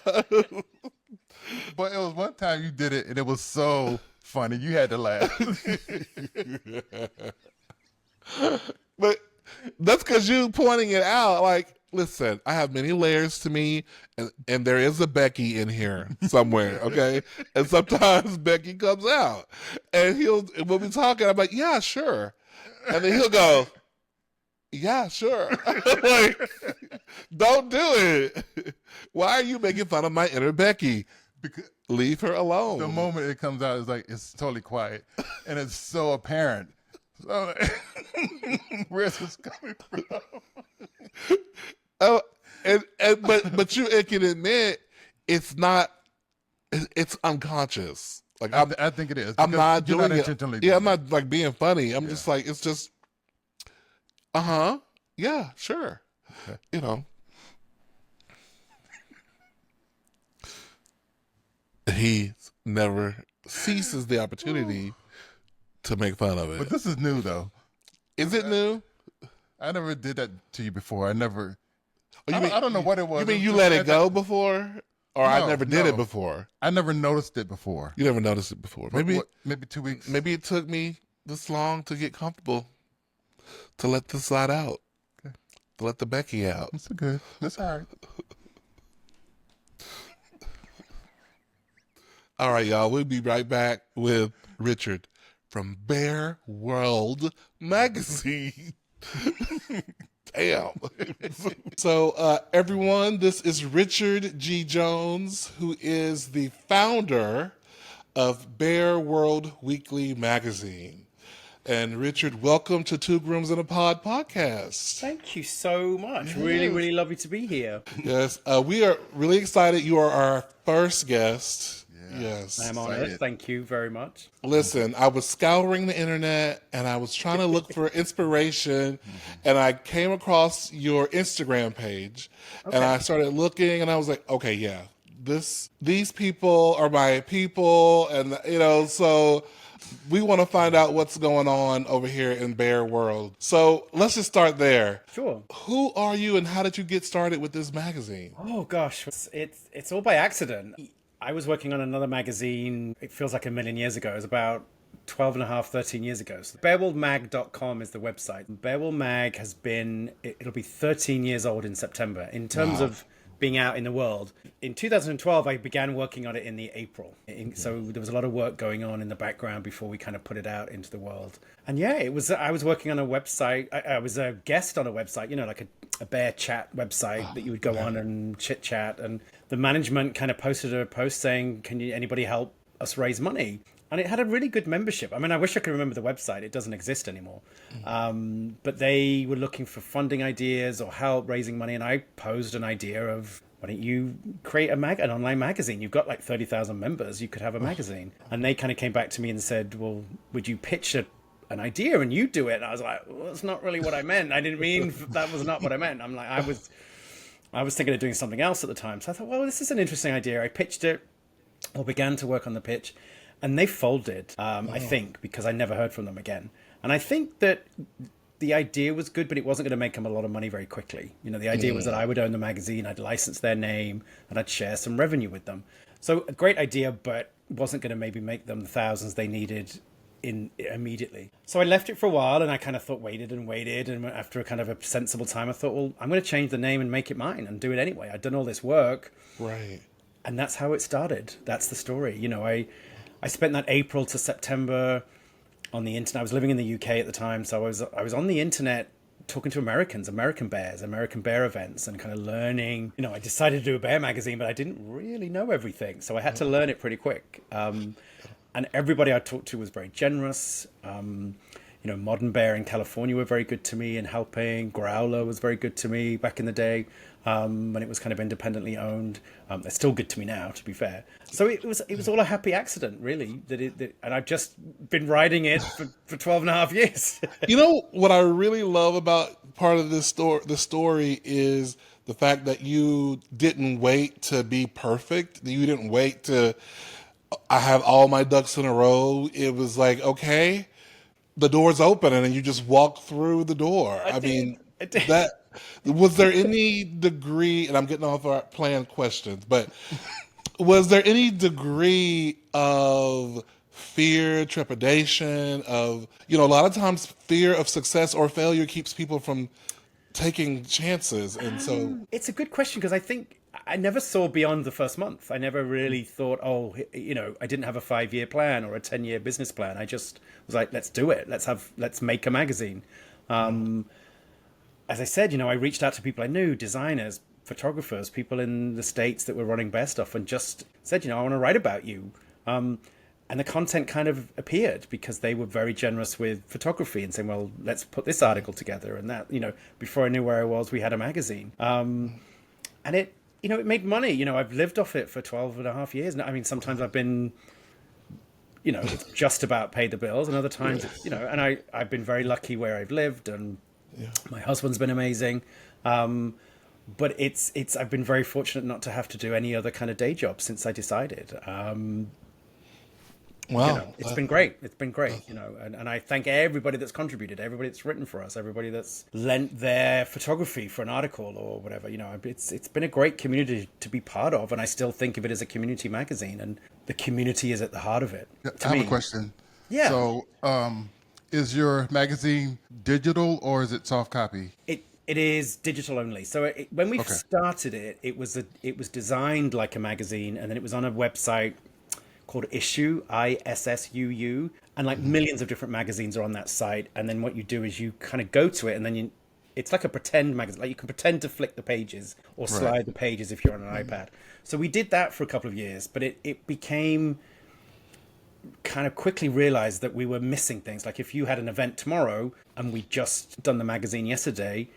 But it was one time you did it, and it was so funny. You had to laugh. But that's because you pointing it out. Like, listen, I have many layers to me, and there is a Becky in here somewhere, okay? And sometimes Becky comes out, and we'll be talking. I'm like, yeah, sure. And then he'll go, yeah, sure. Like, don't do it. Why are you making fun of my inner Becky? Because leave her alone. The moment it comes out, it's totally quiet, and it's so apparent. So, where's this coming from? Oh, but you can admit it's not. It's unconscious. Like I think it is. I'm not doing it intentionally. Yeah, I'm not like being funny. I'm just like, it's just. Yeah, sure. Okay. he never ceases the opportunity to make fun of But it. this is new, though. Is it new? I never did that to you before. I never. Oh, I don't know what it was. You mean It you was let just it go before? Or I never did it before? I never noticed it before. You never noticed it before. Maybe 2 weeks. Maybe it took me this long to get comfortable to let this slide out. Okay. To let the Becky out. That's good. That's all right. All right, y'all. We'll be right back with Richard from Bear World Magazine. Damn. So, everyone, this is Richard G. Jones, who is the founder of Bear World Weekly Magazine. And Richard, welcome to Two Grooms and a Pod podcast. Thank you so much. Yes. Really lovely to be here. Yes, we are really excited. You are our first guest. Yes. I am honored. Thank you very much. Listen, I was scouring the internet and I was trying to look for inspiration and I came across your Instagram page and I started looking and I was like, okay, yeah, these people are my people. And, so we want to find out what's going on over here in Bear World. So let's just start there. Sure. Who are you and how did you get started with this magazine? Oh, gosh. It's all by accident. I was working on another magazine, it feels like a million years ago. It was about 12 and a half, 13 years ago. So bearworldmag.com is the website. Bearworld Mag it'll be 13 years old in September. In terms of being out in the world. In 2012, I began working on it in the April. So there was a lot of work going on in the background before we kind of put it out into the world. And yeah, I was working on a website. I was a guest on a website, like a bear chat website that you would go on and chit chat. And the management kind of posted a post saying, anybody help us raise money? And it had a really good membership. I mean, I wish I could remember the website. It doesn't exist anymore. But they were looking for funding ideas or help raising money. And I posed an idea of, why don't you create an online magazine? You've got like 30,000 members. You could have a magazine. And they kind of came back to me and said, well, would you pitch an idea and you do it? And I was like, well, that's not really what I meant. I didn't mean, that was not what I meant. I'm like, I was thinking of doing something else at the time. So I thought, well, this is an interesting idea. I pitched it or began to work on the pitch. And they folded, I think, because I never heard from them again. And I think that the idea was good, but it wasn't going to make them a lot of money very quickly. The idea was that I would own the magazine, I'd license their name, and I'd share some revenue with them. So a great idea, but wasn't going to maybe make them the thousands they needed immediately. So I left it for a while, and I kind of waited. And after a kind of a sensible time, I thought, well, I'm going to change the name and make it mine and do it anyway. I'd done all this work. Right. And that's how it started. That's the story. I spent that April to September on the internet. I was living in the UK at the time, so I was on the internet talking to American bears, American bear events, and kind of learning. I decided to do a bear magazine, but I didn't really know everything, so I had to learn it pretty quick. And everybody I talked to was very generous. Modern Bear in California were very good to me in helping. Growler was very good to me back in the day when it was kind of independently owned. They're still good to me now, to be fair. So it was all a happy accident, really. And I've just been riding it for 12 and a half years. What I really love about part of this story is the fact that you didn't wait to be perfect. You didn't wait I have all my ducks in a row. It was like, okay, the door's open, and then you just walk through the door. I mean, was there any degree, and I'm getting off our planned questions, but was there any degree of fear, trepidation of, a lot of times fear of success or failure keeps people from taking chances. And so it's a good question, because I think I never saw beyond the first month. I never really thought, I didn't have a 5-year plan or a 10-year business plan. I just was like, let's do it. Let's make a magazine. As I said, I reached out to people I knew, designers, photographers, people in the States that were running bear stuff, and just said, I want to write about you. And the content kind of appeared because they were very generous with photography and saying, well, let's put this article together. And that, before I knew where I was, we had a magazine. And it made money. I've lived off it for 12 and a half years. I mean, sometimes I've been, it's just about paid the bills, and other times, and I've been very lucky where I've lived, and my husband's been amazing. but I've been very fortunate not to have to do any other kind of day job since I decided. Wow. It's been great. It's been great, and I thank everybody that's contributed, everybody that's written for us, everybody that's lent their photography for an article or whatever. It's been a great community to be part of, and I still think of it as a community magazine, and the community is at the heart of it. I have a question. Yeah. So, is your magazine digital or is it soft copy? It is digital only. So when we started it, it was designed like a magazine, and then it was on a website called Issue, ISSUU, and like millions of different magazines are on that site. And then what you do is you kind of go to it, and then it's like a pretend magazine. Like you can pretend to flick the pages or slide the pages if you're on an iPad. So we did that for a couple of years, but it became kind of quickly realized that we were missing things. Like if you had an event tomorrow and we just done the magazine yesterday,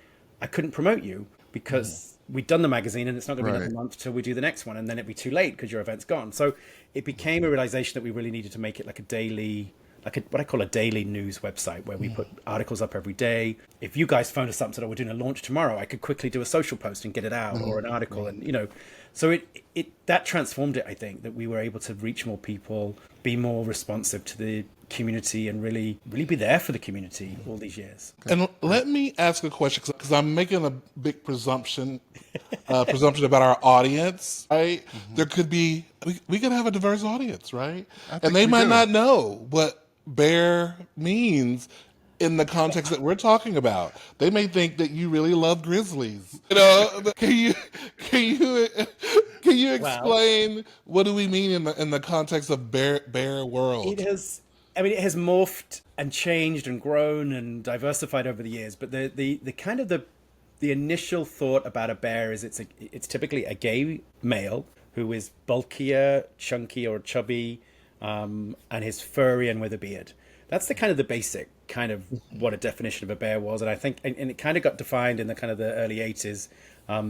I couldn't promote you because we'd done the magazine and it's not going to be another month till we do the next one, and then it'd be too late because your event's gone. So it became a realization that we really needed to make it like a daily, what I call a daily news website where we put articles up every day. If you guys phoned us up and said, "Oh, we're doing a launch tomorrow," I could quickly do a social post and get it out, or an article, and so that transformed it. I think that we were able to reach more people, be more responsive to the community, and really be there for the community all these years. And let me ask a question, because I'm making a big presumption about our audience, right? There could be, we could have a diverse audience, right? And they might not know what bear means in the context that we're talking about. They may think that you really love grizzlies. Can you explain what do we mean in the context of bear world? It has morphed and changed and grown and diversified over the years. But the kind of the initial thought about a bear is it's typically a gay male who is bulkier, chunky, or chubby, and is furry and with a beard. That's the kind of the basic kind of what a definition of a bear was. And I think, and it kind of got defined in the kind of the early 80s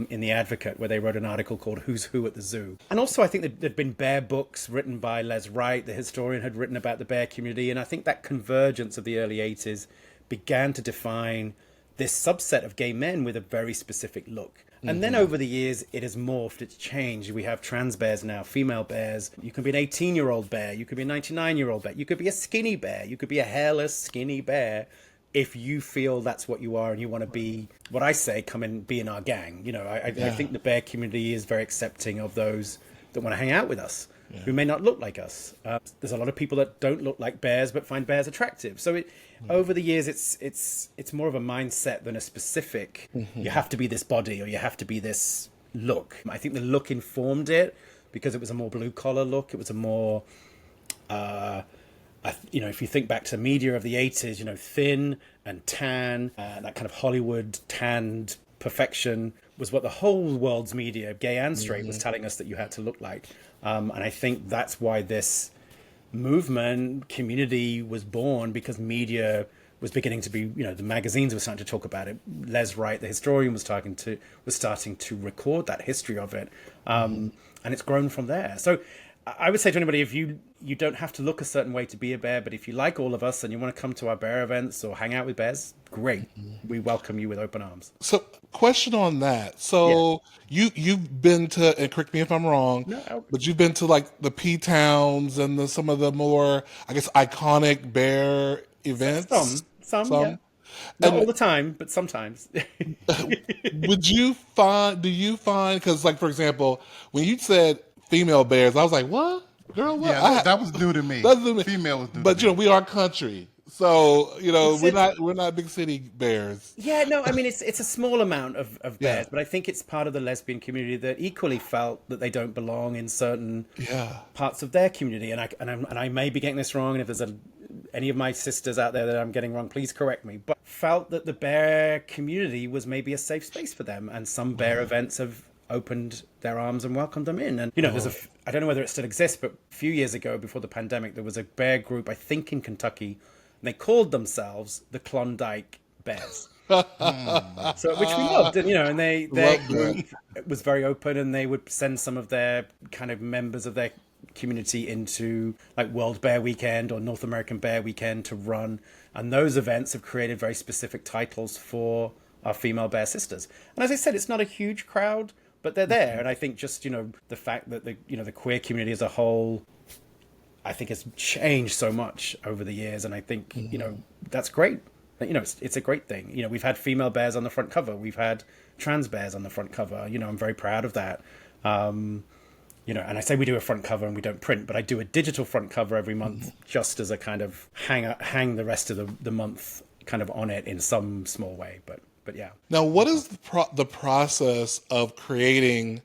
in The Advocate, where they wrote an article called Who's Who at the Zoo. And also I think that there'd been bear books written by Les Wright, the historian, had written about the bear community. And I think that convergence of the early 80s began to define this subset of gay men with a very specific look. And then over the years, it has morphed, it's changed. We have trans bears now, female bears. You can be an 18-year-old bear. You could be a 99-year-old bear. You could be a skinny bear. You could be a hairless, skinny bear. If you feel that's what you are and you want to be, what I say, come and be in our gang. I think the bear community is very accepting of those that want to hang out with us, who may not look like us. There's a lot of people that don't look like bears but find bears attractive. So over the years, it's more of a mindset than a specific, you have to be this body or you have to be this look. I think the look informed it because it was a more blue-collar look. It was a more, if you think back to media of the 80s, thin and tan, that kind of Hollywood tanned perfection was what the whole world's media, gay and straight, was telling us that you had to look like. And I think that's why this movement community was born, because media was beginning to be, the magazines were starting to talk about it. Les Wright, the historian, was starting to record that history of it. And it's grown from there. So I would say to anybody, if you don't have to look a certain way to be a bear, but if you like all of us and you want to come to our bear events or hang out with bears, great. We welcome you with open arms. So, question on that. So, you've been to, and correct me if I'm wrong, but you've been to like the P-Towns and some of the more, I guess, iconic bear events? Some. Yeah. Not all the time, but sometimes. Do you find, because like, for example, when you said female bears, I was like, what? Girl, what? Yeah, that was new to me. Female was new but to me. we are country. So, we're not big city bears. Yeah, no, I mean, it's a small amount of bears, but I think it's part of the lesbian community that equally felt that they don't belong in certain parts of their community. And I may be getting this wrong, and if there's any of my sisters out there that I'm getting wrong, please correct me, but felt that the bear community was maybe a safe space for them, and some bear events have opened their arms and welcomed them in. And there's I don't know whether it still exists, but a few years ago, before the pandemic, there was a bear group, I think in Kentucky, and they called themselves the Klondike Bears. So, which we loved, and their group was very open, and they would send some of their kind of members of their community into like World Bear Weekend or North American Bear Weekend to run, and those events have created very specific titles for our female bear sisters. And as I said, it's not a huge crowd, but they're there. And I think just, the fact that the queer community as a whole, I think has changed so much over the years. And I think, that's great. It's a great thing. We've had female bears on the front cover. We've had trans bears on the front cover. I'm very proud of that. And I say we do a front cover and we don't print, but I do a digital front cover every month just as a kind of hang the rest of the month kind of on it in some small way. But yeah. Now, what is the process of creating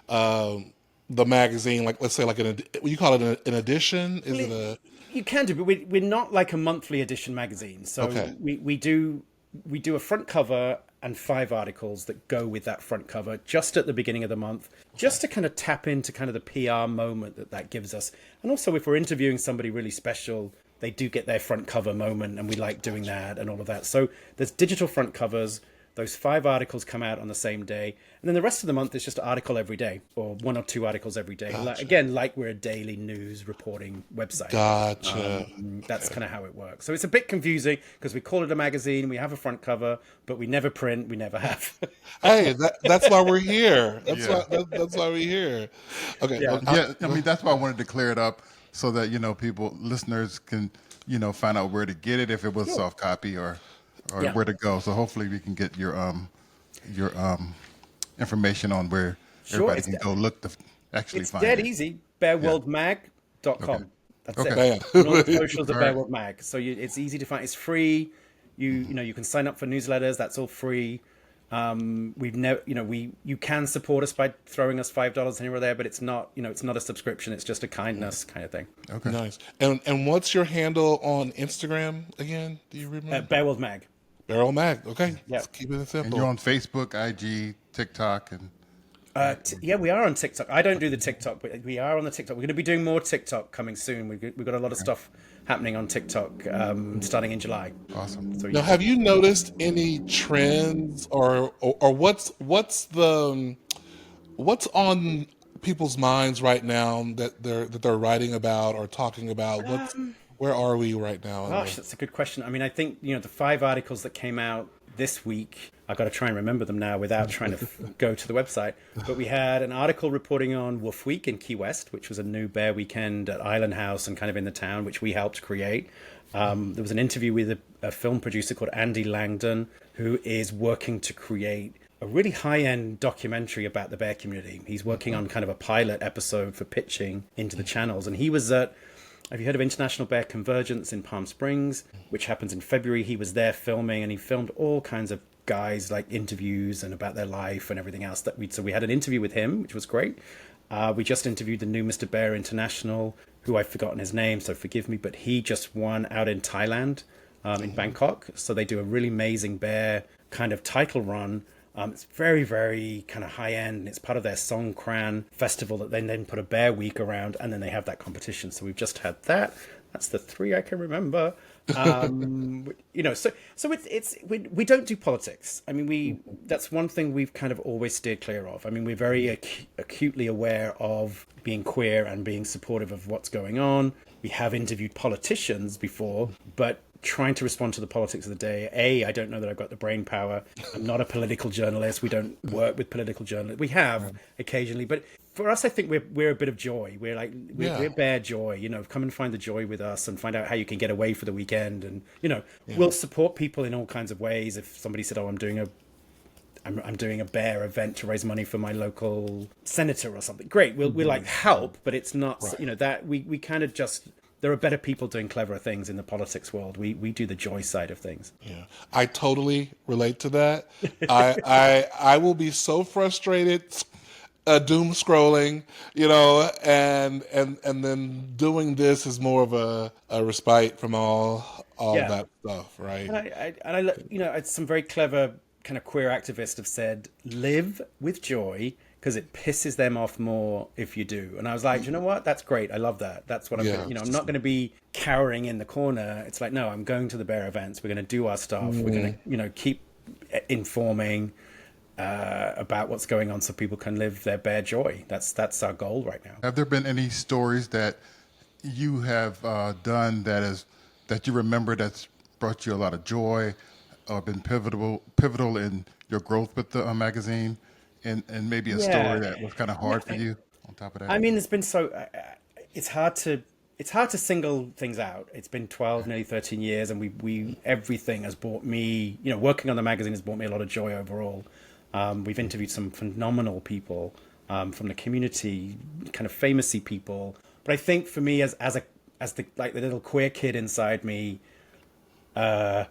the magazine? Like, let's say, like you call it an edition? Is it a? You can do, but we're not like a monthly edition magazine. So we do a front cover and 5 articles that go with that front cover just at the beginning of the month, just to kind of tap into kind of the PR moment that gives us. And also, if we're interviewing somebody really special, they do get their front cover moment, and we like doing that and all of that. So there's digital front covers. Those 5 articles come out on the same day. And then the rest of the month is just an article every day, or 1 or 2 articles every day. Gotcha. Like we're a daily news reporting website. Gotcha. That's kind of how it works. So it's a bit confusing because we call it a magazine, we have a front cover, but we never print, we never have. Hey, that's why we're here. That's why we're here. Okay. Yeah. I mean, that's why I wanted to clear it up so that, listeners can, find out where to get it if it was soft copy or where to go. So hopefully we can get your information on where everybody can go look to actually find it. It's dead easy. Bearworldmag.com. Okay. That's Okay. it. And all the socials are Bear World Mag. So it's easy to find. It's free. You can sign up for newsletters. That's all free. We've never, you can support us by throwing us $5 here or there, but it's not a subscription. It's just a kindness kind of thing. Okay. Nice. And what's your handle on Instagram again? Do you remember? Bearworld Mag. Bearworld Mag. Okay. Yeah. Let's keep it simple. And you're on Facebook, IG, TikTok, and we are on TikTok. I don't do the TikTok, but we are on the TikTok. We're going to be doing more TikTok coming soon. We've got a lot of stuff happening on TikTok starting in July. Awesome. So now, have you noticed any trends or what's on people's minds right now that they're writing about or talking about? Where are we right now? Gosh, that's a good question. I mean, I think, the 5 articles that came out this week, I've got to try and remember them now without trying to go to the website. But we had an article reporting on Wolf Week in Key West, which was a new bear weekend at Island House and kind of in the town, which we helped create. There was an interview with a film producer called Andy Langdon, who is working to create a really high-end documentary about the bear community. He's working on kind of a pilot episode for pitching into the channels. And he was at, have you heard of International Bear Convergence in Palm Springs, which happens in February? He was there filming, and he filmed all kinds of guys, like interviews and about their life and everything else. So we had an interview with him, which was great. We just interviewed the new Mr. Bear International, who I've forgotten his name, so forgive me, but he just won out in Thailand, in Bangkok. So they do a really amazing bear kind of title run. It's very, very kind of high end, and it's part of their Songkran festival that they then put a bear week around, and then they have that competition. So we've just had that. That's the 3 I can remember. So we don't do politics. I mean, that's one thing we've kind of always steered clear of. I mean, we're very acutely aware of being queer and being supportive of what's going on. We have interviewed politicians before, but trying to respond to the politics of the day, I don't know that I've got the brain power. I'm not a political journalist. We don't work with political journalists. We have occasionally, but for us, I think we're a bit of joy. We're bear joy. Come and find the joy with us and find out how you can get away for the weekend. And we'll support people in all kinds of ways. If somebody said, "Oh, I'm doing a bear event to raise money for my local senator or something," great. We'll like help, but it's not that we kind of just. There are better people doing cleverer things in the politics world. We do the joy side of things. Yeah, I totally relate to that. I will be so frustrated, doom scrolling, and then doing this is more of a respite from all that stuff, right? And I some very clever kind of queer activists have said, live with joy, because it pisses them off more if you do. And I was like, you know what? That's great. I love that. That's what I'm going to, I'm not going to be cowering in the corner. It's like, no, I'm going to the bear events. We're going to do our stuff. We're going to, keep informing about what's going on so people can live their bear joy. That's our goal right now. Have there been any stories that you have done that you remember that's brought you a lot of joy? been pivotal in your growth with the magazine, and maybe a story Yeah. that was kind of hard for you on top of that? I mean, there's been it's hard to single things out. It's been 12, nearly 13 years, and we everything has brought me, working on the magazine has brought me a lot of joy overall. We've interviewed some phenomenal people from the community, kind of famousy people. But I think for me, as the little queer kid inside me, when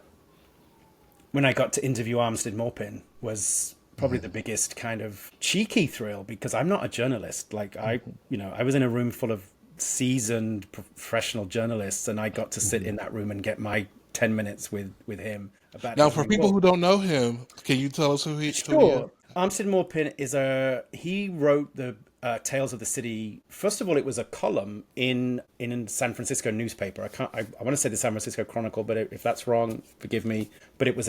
I got to interview Armistead Maupin was probably the biggest kind of cheeky thrill, because I'm not a journalist. Like I was in a room full of seasoned professional journalists, and I got to sit in that room and get my 10 minutes with him about Now, his for new people book. who don't know him, can you tell us who he is? Sure. Armistead Maupin he wrote the Tales of the City. First of all, it was a column in San Francisco newspaper. I want to say the San Francisco Chronicle, but if that's wrong, forgive me. But it was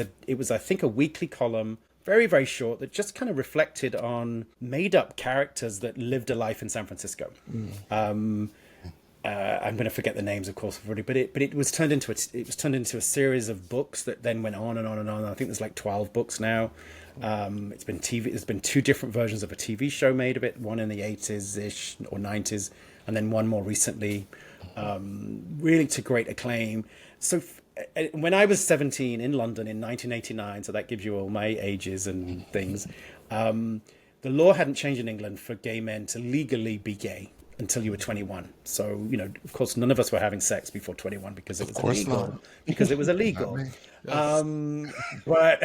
I think a weekly column, very, very short, that just kind of reflected on made up characters that lived a life in San Francisco. I'm going to forget the names, of course, already, but it was turned into a series of books that then went on and on and on. I think there's like 12 books now. It's been TV. There's been two different versions of a TV show made of it. One in the 80s ish or 90s, and then one more recently, really to great acclaim. So when I was 17 in London in 1989, so that gives you all my ages and things. The law hadn't changed in England for gay men to legally be gay until you were 21. So, of course, none of us were having sex before 21 because it was illegal. Because it was illegal. But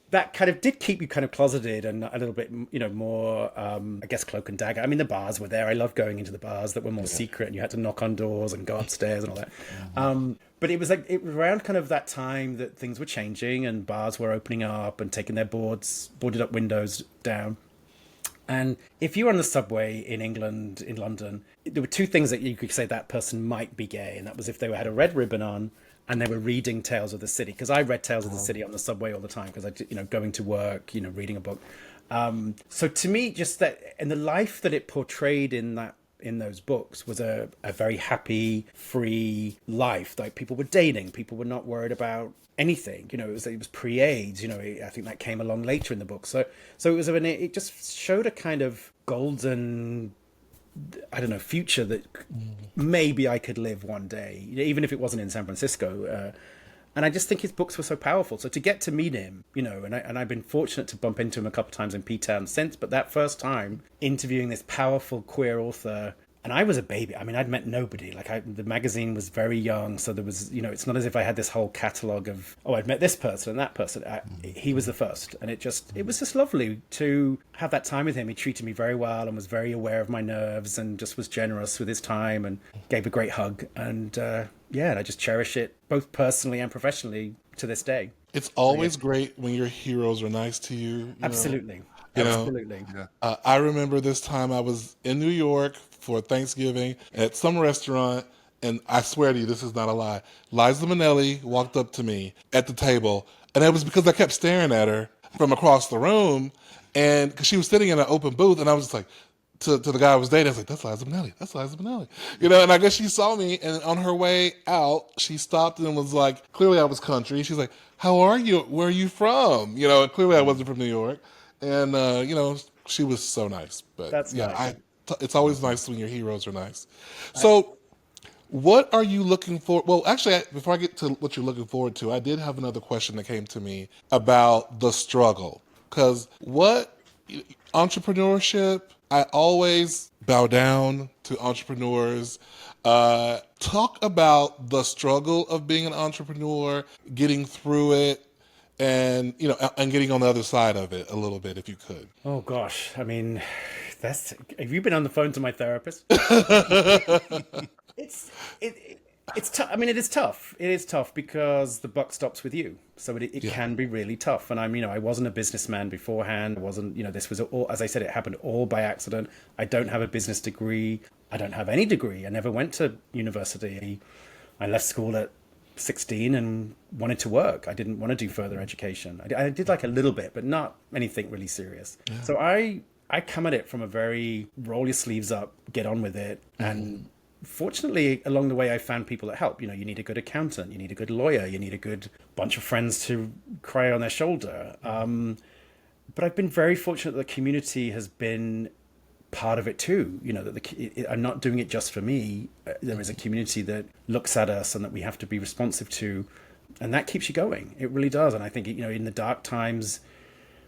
that kind of did keep you kind of closeted and a little bit, more, I guess, cloak and dagger. I mean, the bars were there. I loved going into the bars that were more secret, and you had to knock on doors and go upstairs and all that. But it was around kind of that time that things were changing and bars were opening up and taking their boarded up windows down. And if you were on the subway in England, in London, there were two things that you could say that person might be gay. And that was if they had a red ribbon on and they were reading Tales of the City. Because I read Tales of the City on the subway all the time because going to work, reading a book. So to me, just that, and the life that it portrayed in those books was a very happy, free life. Like people were dating, people were not worried about anything. It was pre-AIDS. I think that came along later in the book. So it just showed a kind of golden, I don't know, future that maybe I could live one day, even if it wasn't in San Francisco. And I just think his books were so powerful. So to get to meet him, and I've been fortunate to bump into him a couple of times in P-Town since, but that first time interviewing this powerful queer author, and I was a baby. I mean, I'd met nobody. The magazine was very young, so there was, it's not as if I had this whole catalogue of, I'd met this person and that person. He was the first, and it was just lovely to have that time with him. He treated me very well and was very aware of my nerves and just was generous with his time and gave a great hug. And and I just cherish it both personally and professionally to this day. It's always great when your heroes are nice to you. Absolutely. Absolutely. I remember this time I was in New York for Thanksgiving at some restaurant, and I swear to you, this is not a lie. Liza Minnelli walked up to me at the table, and it was because I kept staring at her from across the room, and because she was sitting in an open booth, and I was just like, to the guy I was dating, I was like, that's Liza Minnelli. That's Liza Minnelli. And I guess she saw me, and on her way out, she stopped and was like, clearly I was country. She's like, how are you? Where are you from? And clearly I wasn't from New York. And, she was so nice. But That's nice. It's always nice when your heroes are nice. So what are you looking for? Well, actually, before I get to what you're looking forward to, I did have another question that came to me about the struggle. Because entrepreneurship, I always bow down to entrepreneurs. Talk about the struggle of being an entrepreneur, getting through it, and and getting on the other side of it a little bit, if you could. Oh gosh, I mean, have you been on the phone to my therapist? It's tough. I mean, it is tough. It is tough because the buck stops with you. So it can be really tough. And I wasn't a businessman beforehand. I wasn't, this was all, as I said, it happened all by accident. I don't have a business degree. I don't have any degree. I never went to university. I left school at 16 and wanted to work. I didn't want to do further education. I did like a little bit, but not anything really serious. Yeah. So I come at it from a very roll your sleeves up, get on with it, and fortunately, along the way, I found people that help. You know, you need a good accountant, you need a good lawyer, you need a good bunch of friends to cry on their shoulder. But I've been very fortunate that the community has been part of it too. You know, that I'm not doing it just for me. There is a community that looks at us and that we have to be responsive to, and that keeps you going. It really does. And I think, you know, in the dark times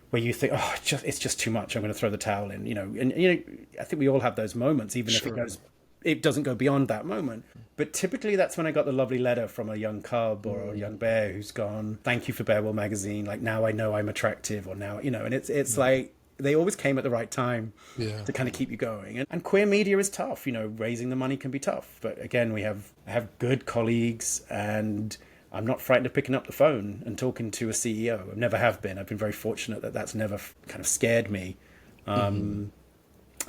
where you think, oh, it's just too much, I'm going to throw the towel in, you know, and you know, I think we all have those moments, even if it doesn't go beyond that moment. But typically that's when I got the lovely letter from a young cub or a young bear who's gone, thank you for Bear World magazine. Like, now I know I'm attractive, or now, you know, and it's like, they always came at the right time to kind of keep you going. And queer media is tough, you know, raising the money can be tough. But again, I have good colleagues, and I'm not frightened of picking up the phone and talking to a CEO. I never have been. I've been very fortunate that that's never kind of scared me. So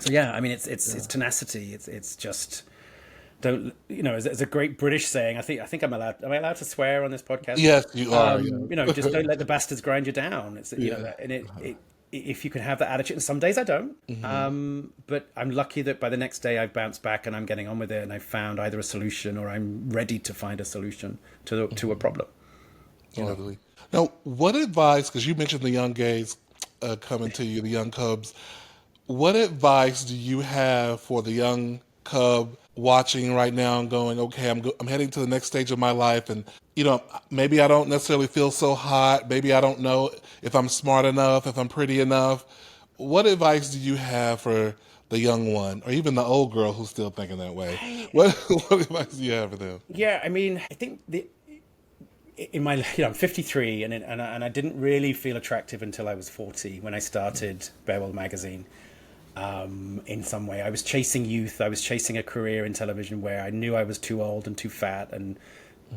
yeah, I mean, it's tenacity. It's just, don't, you know, as a great British saying, I think am I allowed to swear on this podcast? Yes, you are. You know, just don't let the bastards grind you down. It's, you know, and if you can have that attitude, and some days I don't, but I'm lucky that by the next day I've bounced back and I'm getting on with it, and I've found either a solution or I'm ready to find a solution to a problem. Totally. Now, what advice, because you mentioned the young gays coming to you, the young cubs, what advice do you have for the young cub watching right now and going, okay, I'm heading to the next stage of my life, and you know, maybe I don't necessarily feel so hot, maybe I don't know if I'm smart enough, if I'm pretty enough. What advice do you have for the young one, or even the old girl who's still thinking that way? What advice do you have for them? Yeah, I mean, I think in my, you know, I'm 53, and I didn't really feel attractive until I was 40 when I started Bear World magazine. In some way, I was chasing youth. I was chasing a career in television where I knew I was too old and too fat and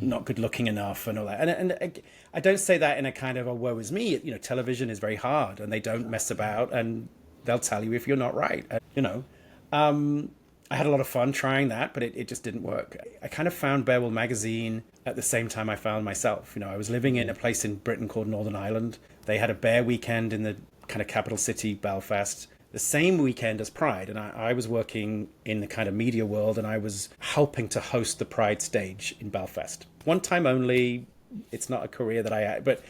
not good looking enough and all that. And I don't say that in a kind of a woe is me. You know, television is very hard, and they don't mess about, and they'll tell you if you're not right. You know, I had a lot of fun trying that, but it just didn't work. I kind of found Bear World magazine at the same time I found myself. You know, I was living in a place in Britain called Northern Ireland. They had a bear weekend in the kind of capital city, Belfast, the same weekend as Pride, and I was working in the kind of media world, and I was helping to host the Pride stage in Belfast. One time only. It's not a career that I had, but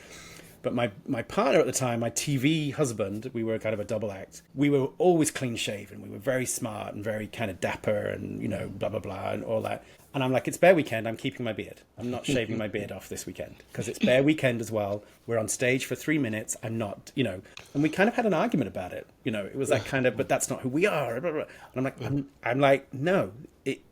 my partner at the time, my TV husband, we were kind of a double act. We were always clean shaven. We were very smart and very kind of dapper, and you know, blah blah blah and all that. And I'm like, it's Bear Weekend, I'm keeping my beard. I'm not shaving my beard off this weekend because it's Bear Weekend as well. We're on stage for 3 minutes. I'm not, you know, and we kind of had an argument about it. You know, it was that kind of, but that's not who we are. And I'm like, no,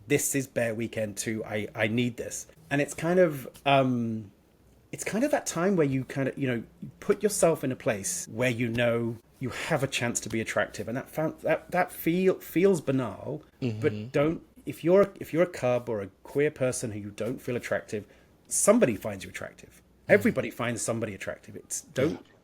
this is Bear Weekend too. I need this. And it's kind of that time where you kind of, you know, you put yourself in a place where you know you have a chance to be attractive, and that feels banal, but don't. If you're a cub or a queer person who you don't feel attractive, somebody finds you attractive. Everybody finds somebody attractive. It's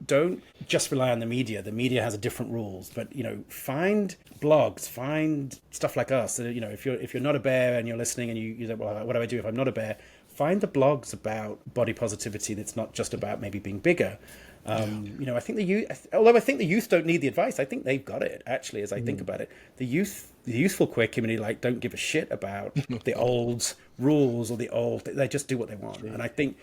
don't just rely on the media. The media has different rules, but you know, find blogs, find stuff like us. So, you know, if you're not a bear and you're listening and you say, well, what do I do if I'm not a bear? Find the blogs about body positivity that's not just about maybe being bigger. You know, I think the youth don't need the advice. I think they've got it, actually, as I think about it. The youthful queer community, like, don't give a shit about the old rules or they just do what they want. And I think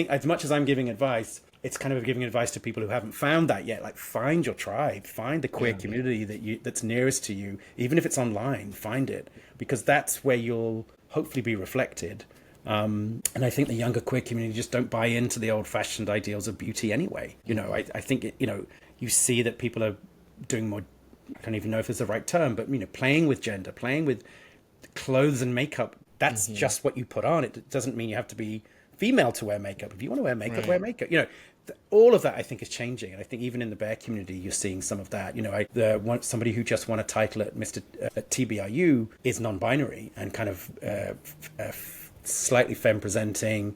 as much as I'm giving advice, it's kind of giving advice to people who haven't found that yet. Like, find your tribe, find the queer community that's nearest to you, even if it's online, find it, because that's where you'll hopefully be reflected. And I think the younger queer community just don't buy into the old-fashioned ideals of beauty anyway. You know, I think, you know, you see that people are doing more, I don't even know if it's the right term, but, you know, playing with gender, playing with clothes and makeup. That's just what you put on. It doesn't mean you have to be female to wear makeup. If you want to wear makeup, wear makeup. You know, all of that, I think, is changing. And I think even in the bear community, you're seeing some of that. You know, somebody who just won a title at TBRU is non-binary and kind of slightly femme-presenting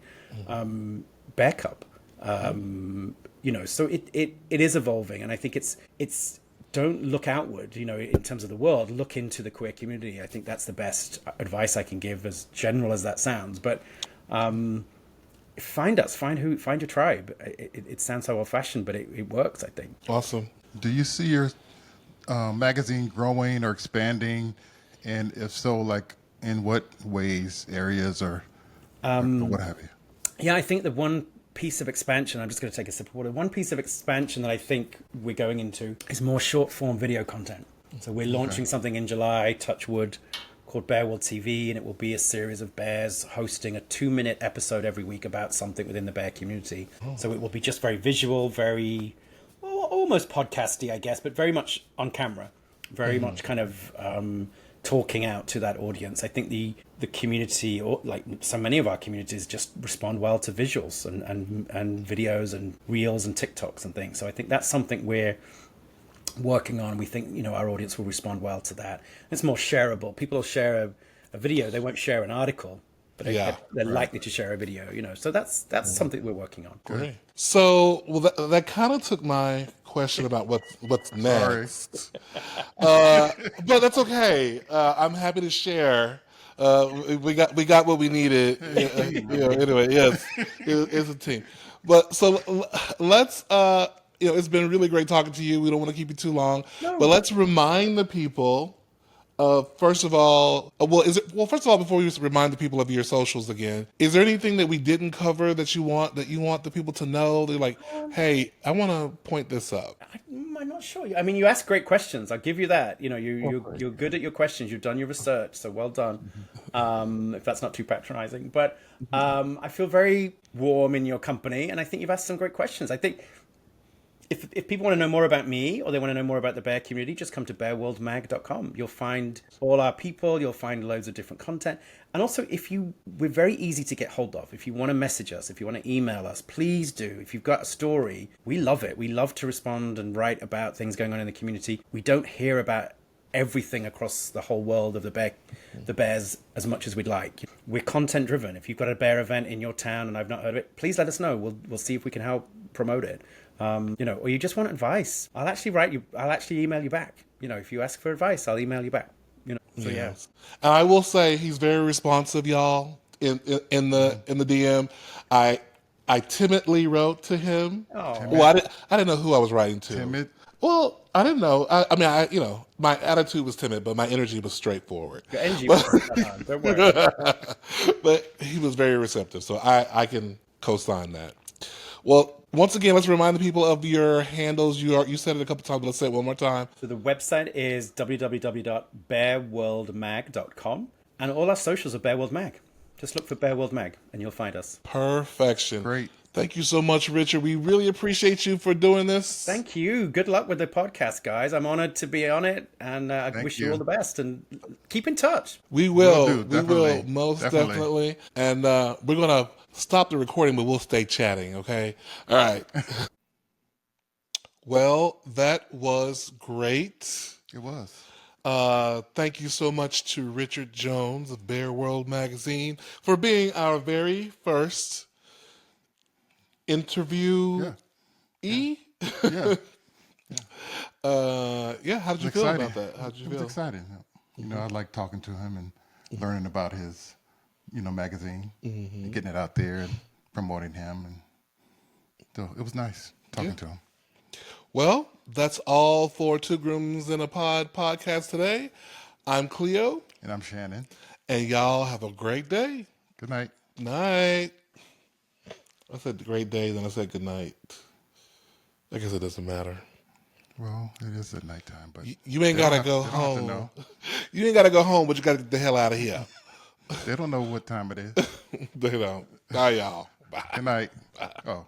bear cub. You know, so it is evolving, and I think it's don't look outward, you know, in terms of the world, look into the queer community. I think that's the best advice I can give, as general as that sounds. But find us, find your tribe. It sounds so old-fashioned, but it works, I think. Awesome. Do you see your magazine growing or expanding? And if so, like, In what ways, areas, or what have you? Yeah, I think the one piece of expansion, I'm just going to take a sip of water. One piece of expansion that I think we're going into is more short form video content. So we're launching something in July, touch wood, called Bear World TV, and it will be a series of bears hosting a 2-minute episode every week about something within the bear community. So it will be just very visual, very almost podcasty, I guess, but very much on camera, very much kind of talking out to that audience. I think the community, or like so many of our communities, just respond well to visuals and videos and reels and TikToks and things. So I think that's something we're working on. We think, you know, our audience will respond well to that. It's more shareable. People will share a video. They won't share an article, but they're likely to share a video, you know. So that's something we're working on. Great. So, well, that kind of took my question about what's next. But that's okay. I'm happy to share. We got what we needed. Anyway, yes, it's a team. But so let's. It's been really great talking to you. We don't want to keep you too long, but let's remind the people. First of all, before we remind the people of your socials again, is there anything that we didn't cover that you want the people to know? They're like, hey, I want to point this up. I'm not sure. I mean, you ask great questions. I'll give you that. You know, you're good at your questions. You've done your research, so well done. If that's not too patronizing, but I feel very warm in your company, and I think you've asked some great questions. I think if people want to know more about me or they want to know more about the bear community, just come to bearworldmag.com. You'll find all our people. You'll find loads of different content. And also, we're very easy to get hold of. If you want to message us, if you want to email us, please do. If you've got a story, we love it. We love to respond and write about things going on in the community. We don't hear about everything across the whole world of the bears as much as we'd like. We're content driven. If you've got a bear event in your town and I've not heard of it, please let us know. We'll see if we can help promote it. Or you just want advice, I'll actually email you back. You know, if you ask for advice, I'll email you back. You know, so yes. And I will say he's very responsive, y'all. In the DM, I timidly wrote to him. Oh. Well, I didn't know who I was writing to. Timid? Well, I didn't know. I mean, my attitude was timid, but my energy was straightforward. Your energy was don't worry. But he was very receptive, so I can co-sign that. Well, once again, let's remind the people of your handles. You said it a couple times, but let's say it one more time. So the website is www.bearworldmag.com, and all our socials are Bear World Mag. Just look for Bear World Mag, and you'll find us. Perfection. Great. Thank you so much, Richard. We really appreciate you for doing this. Thank you. Good luck with the podcast, guys. I'm honored to be on it, and I wish you all the best. And keep in touch. We will. We will, most definitely. And we're going to stop the recording, but we'll stay chatting, okay? All right. Well, that was great. It was. Thank you so much to Richard Jones of Bear World Magazine for being our very first interview. Yeah. How did you feel about that? How did you feel? It was exciting. You know, I like talking to him and learning about his, magazine and getting it out there and promoting him. And so it was nice talking to him. Well, that's all for Two Grooms in a Pod podcast today. I'm Cleo. And I'm Shannon. And y'all have a great day. Good night. Night. I said great day, then I said good night. I guess it doesn't matter. Well, it is at nighttime, but you ain't gotta go home. You ain't gotta go home, but you gotta get the hell out of here. They don't know what time it is. They don't. Bye, y'all. Bye. Good night. Bye. Oh.